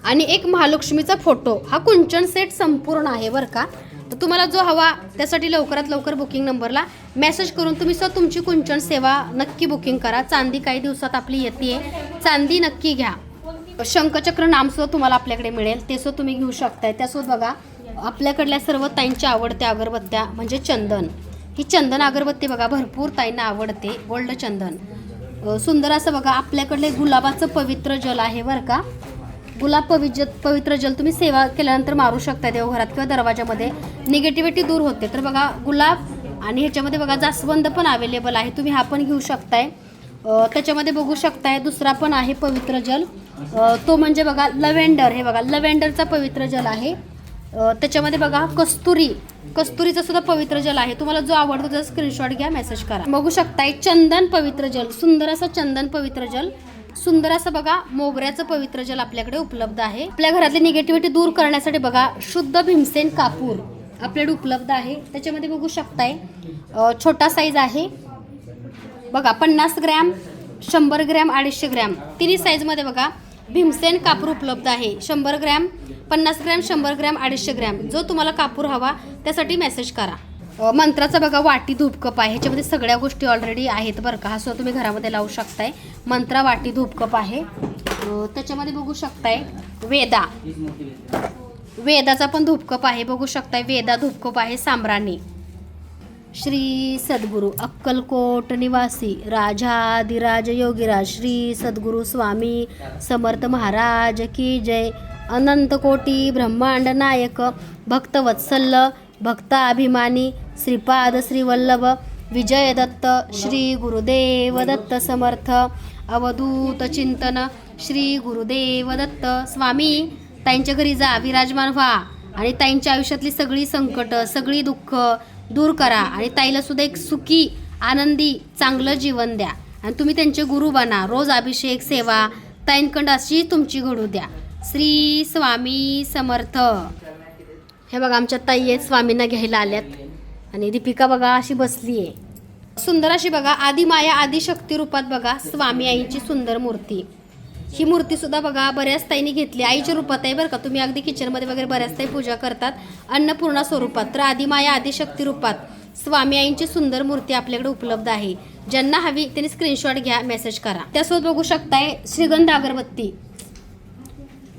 आणि एक महालक्ष्मीचा फोटो. हा कुंचन सेट संपूर्ण आहे बरं का. तर तुम्हाला जो हवा त्यासाठी लवकरात लवकर बुकिंग नंबरला मेसेज करून तुम्ही स्वतः तुमची कुंचन सेवा नक्की बुकिंग करा. चांदी काही दिवसात आपली येते, चांदी नक्की घ्या. शंखचक्र नामसुद्धा तुम्हाला आपल्याकडे मिळेल, ते सुद्धा तुम्ही घेऊ शकताय. त्यासोबत बघा आपल्याकडल्या सर्व ताईंच्या आवडत्या अगरबत्त्या म्हणजे चंदन. ही चंदन अगरबत्ती बघा भरपूर ताईंना आवडते, गोल्ड चंदन. सुंदर असं बघा आपल्याकडले गुलाबाचं पवित्र जल आहे बरं का. गुलाब पवित्र जल तुम्ही सेवा केल्यानंतर मारू शकता देवघरात किंवा दरवाजामध्ये, निगेटिव्हिटी दूर होते. तर बघा गुलाब आणि ह्याच्यामध्ये बघा जास्वंद पण अवेलेबल आहे, तुम्ही हा पण घेऊ शकताय. त्याच्यामध्ये बघू शकताय दुसरा पण आहे पवित्र जल, तो म्हणजे बघा लव्हेंडर. हे बघा लव्हेंडरचा पवित्र जल आहे. त्याच्यामध्ये बघा कस्तुरीचं सुद्धा पवित्र जल आहे. तुम्हाला जो आवडतो त्याचा स्क्रीनशॉट घ्या, मेसेज करा. बघू शकताय चंदन पवित्र जल, सुंदर असं चंदन पवित्र जल, सुंदर असं बघा मोगऱ्याचं पवित्र जल आपल्याकडे उपलब्ध आहे. आपल्या घरातली निगेटिव्हिटी दूर करण्यासाठी बघा शुद्ध भीमसेन कापूर आपल्याकडे उपलब्ध आहे. त्याच्यामध्ये बघू शकताय छोटा साईज आहे बघा 50 ग्रॅम, 100 ग्रॅम, 250 ग्रॅम, तिन्ही साईजमध्ये बघा भीमसेन कापूर उपलब्ध आहे. 100 ग्रॅम, 50 ग्रॅम, 100 ग्रॅम, 250 ग्रॅम, जो तुम्हाला कापूर हवा त्यासाठी मेसेज करा. मंत्राचा बघा वाटी धूपकप आहे, ह्याच्यामध्ये सगळ्या गोष्टी ऑलरेडी आहेत बरं का. हा सुद्धा तुम्ही घरामध्ये लावू शकताय. मंत्रा वाटी धूपकप आहे. त्याच्यामध्ये बघू शकताय वेदाचा पण धूपकप आहे, बघू शकताय वेदा धूपकप आहे. सांब्राणी श्री सद्गुरू अक्कलकोट निवासी राजाधिराज योगीराज श्री सद्गुरू स्वामी समर्थ महाराज की जय. अनंत कोटी ब्रह्मांड नायक भक्तवत्सल भक्ताभिमानी श्रीपाद श्रीवल्लभ विजय दत्त श्री गुरुदेव दत्त समर्थ अवधूत चिंतन श्री गुरुदेव दत्त. स्वामी ताईंच्या घरी जा, विराजमान व्हा आणि ताईंच्या आयुष्यातली सगळी संकट सगळी दुःख दूर करा आणि ताईला सुद्धा एक सुखी आनंदी चांगलं जीवन द्या आणि तुम्ही त्यांचे गुरु बना. रोज अभिषेक सेवा ताईंकडं अशी तुमची घडू द्या. श्री स्वामी समर्थ. हे बघा आमच्या ताई आहेत, स्वामींना घ्यायला आल्यात आणि दीपिका बघा अशी बसली आहे सुंदर अशी बघा आदिमाया आदिशक्ती रूपात बघा स्वामी आईची सुंदर मूर्ती. ही मूर्ती सुद्धा बघा बऱ्याच ताईंनी घेतली, आईच्या रूपात आहे बरं का. तुम्ही अगदी किचनमध्ये वगैरे बऱ्याच ताई पूजा करतात अन्नपूर्णा स्वरूपात, तर आदिमाया आदिशक्ती रूपात स्वामी आईंची सुंदर मूर्ती आपल्याकडे उपलब्ध आहे. ज्यांना हवी त्यांनी स्क्रीनशॉट घ्या, मेसेज करा. त्यासोबत बघू शकताय श्रीगंध अगरबत्ती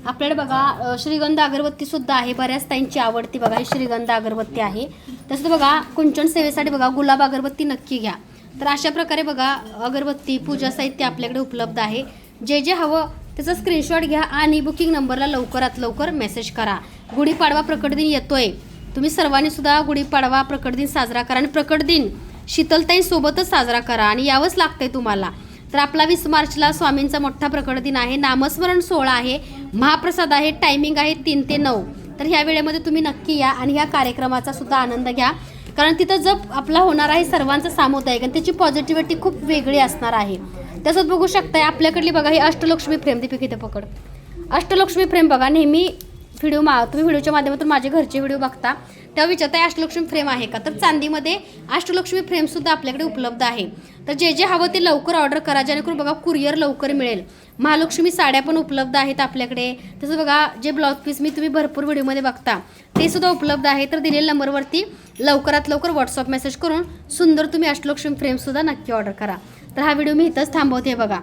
आपल्याकडे बघा. श्रीगंध अगरबत्ती सुद्धा आहे, बऱ्याच ताईंची आवडती बघा ही श्रीगंध अगरबत्ती आहे. तसंच बघा कुंचन सेवेसाठी बघा गुलाब अगरबत्ती नक्की घ्या. तर अशा प्रकारे बघा अगरबत्ती पूजा साहित्य आपल्याकडे उपलब्ध आहे. जे जे हवं त्याचा स्क्रीनशॉट घ्या आणि बुकिंग नंबरला लवकरात लवकर मेसेज करा. गुढीपाडवा प्रकट दिन येतोय, तुम्ही सर्वांनी सुद्धा गुढीपाडवा प्रकट दिन साजरा करा आणि प्रकट दिन शीतलताईंसोबतच साजरा करा आणि यावंच लागतंय तुम्हाला. तर आपला 20 मार्चला स्वामींचा मोठा प्रकट दिन आहे, नामस्मरण सोहळा आहे, महाप्रसाद आहे, टायमिंग आहे 3 ते 9. तर ह्या वेळेमध्ये तुम्ही नक्की या आणि ह्या कार्यक्रमाचा सुद्धा आनंद घ्या, कारण तिथं जप आपला होणार आहे सर्वांचा सामुदायिक आणि त्याची पॉझिटिव्हिटी खूप वेगळी असणार आहे. तसंच बघू शकताय आपल्याकडली बघा ही अष्टलक्ष्मी फ्रेम. दीपिका इथे पकड. अष्टलक्ष्मी फ्रेम बघा नेहमी तुम्ही व्हिडिओच्या माध्यमातून माझे घरचे व्हिडिओ बघता तेव्हा विचारताय अष्टलक्ष्मी फ्रेम आहे का, तर चांदीमध्ये अष्टलक्ष्मी फ्रेमसुद्धा आपल्याकडे उपलब्ध आहे. तर जे जे हवं ते लवकर ऑर्डर करा, जेणेकरून बघा कुरिअर लवकर मिळेल. महालक्ष्मी साड्या पण उपलब्ध आहेत आपल्याकडे. तसं बघा जे ब्लाऊज पीस मी तुम्ही भरपूर व्हिडिओमध्ये बघता ते सुद्धा उपलब्ध आहे. तर दिलेल्या नंबरवरती लवकरात लवकर व्हॉट्सअप मेसेज करून सुंदर तुम्ही अष्टलक्ष्मी फ्रेमसुद्धा नक्की ऑर्डर करा. तर हा व्हिडिओ मी इथंच थांबवते. बघा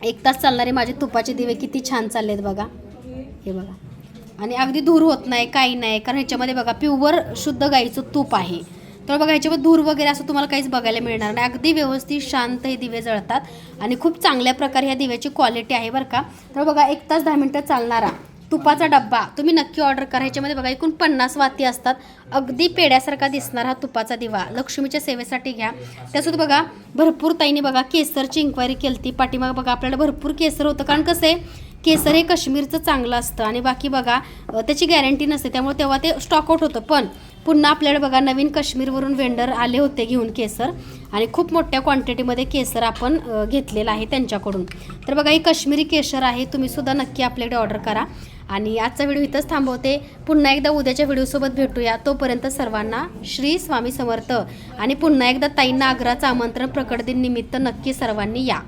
1 तास चालणारे माझे तुपाचे दिवे किती छान चाललेत बघा, हे बघा. आणि अगदी धूर होत नाही काही नाही, कारण ह्याच्यामध्ये बघा प्युअर शुद्ध गाईचं तूप आहे. तर बघा ह्याच्यामध्ये धूर वगैरे असं तुम्हाला काहीच बघायला मिळणार नाही. अगदी व्यवस्थित शांत हे दिवे जळतात आणि खूप चांगल्या प्रकारे ह्या दिव्याची क्वालिटी आहे बरं का. तर बघा 1 तास 10 मिनटं चालणारा तुपाचा डब्बा तुम्ही नक्की ऑर्डर करा. ह्याच्यामध्ये बघा एकूण 50 वाती असतात. अगदी पेड्यासारखा दिसणार हा तुपाचा दिवा लक्ष्मीच्या सेवेसाठी घ्या. त्यासोबत बघा भरपूर ताईंनी बघा केसरची इन्क्वायरी केली ती पाठीमाग बघा आपल्याला भरपूर केसर होतं, कारण कसं आहे केसर हे काश्मीरचं चांगलं असतं आणि बाकी बघा त्याची गॅरंटी नसते, त्यामुळे तेव्हा ते स्टॉक आउट होतं. पण पुन्हा आपल्याकडे बघा नवीन काश्मीरवरून वेंडर आले होते घेऊन केसर आणि खूप मोठ्या क्वांटिटीमध्ये केसर आपण घेतलेलं आहे त्यांच्याकडून. तर बघा ही काश्मीरी केशर आहे, तुम्ही सुद्धा नक्की आपल्याकडे ऑर्डर करा. आणि आजचा व्हिडिओ इथंच थांबवते. पुन्हा एकदा उद्याच्या व्हिडिओसोबत भेटूया. तोपर्यंत सर्वांना श्री स्वामी समर्थ आणि पुन्हा एकदा ताईंना आग्रहाचं आमंत्रण प्रकट दिन निमित्त नक्की सर्वांनी या.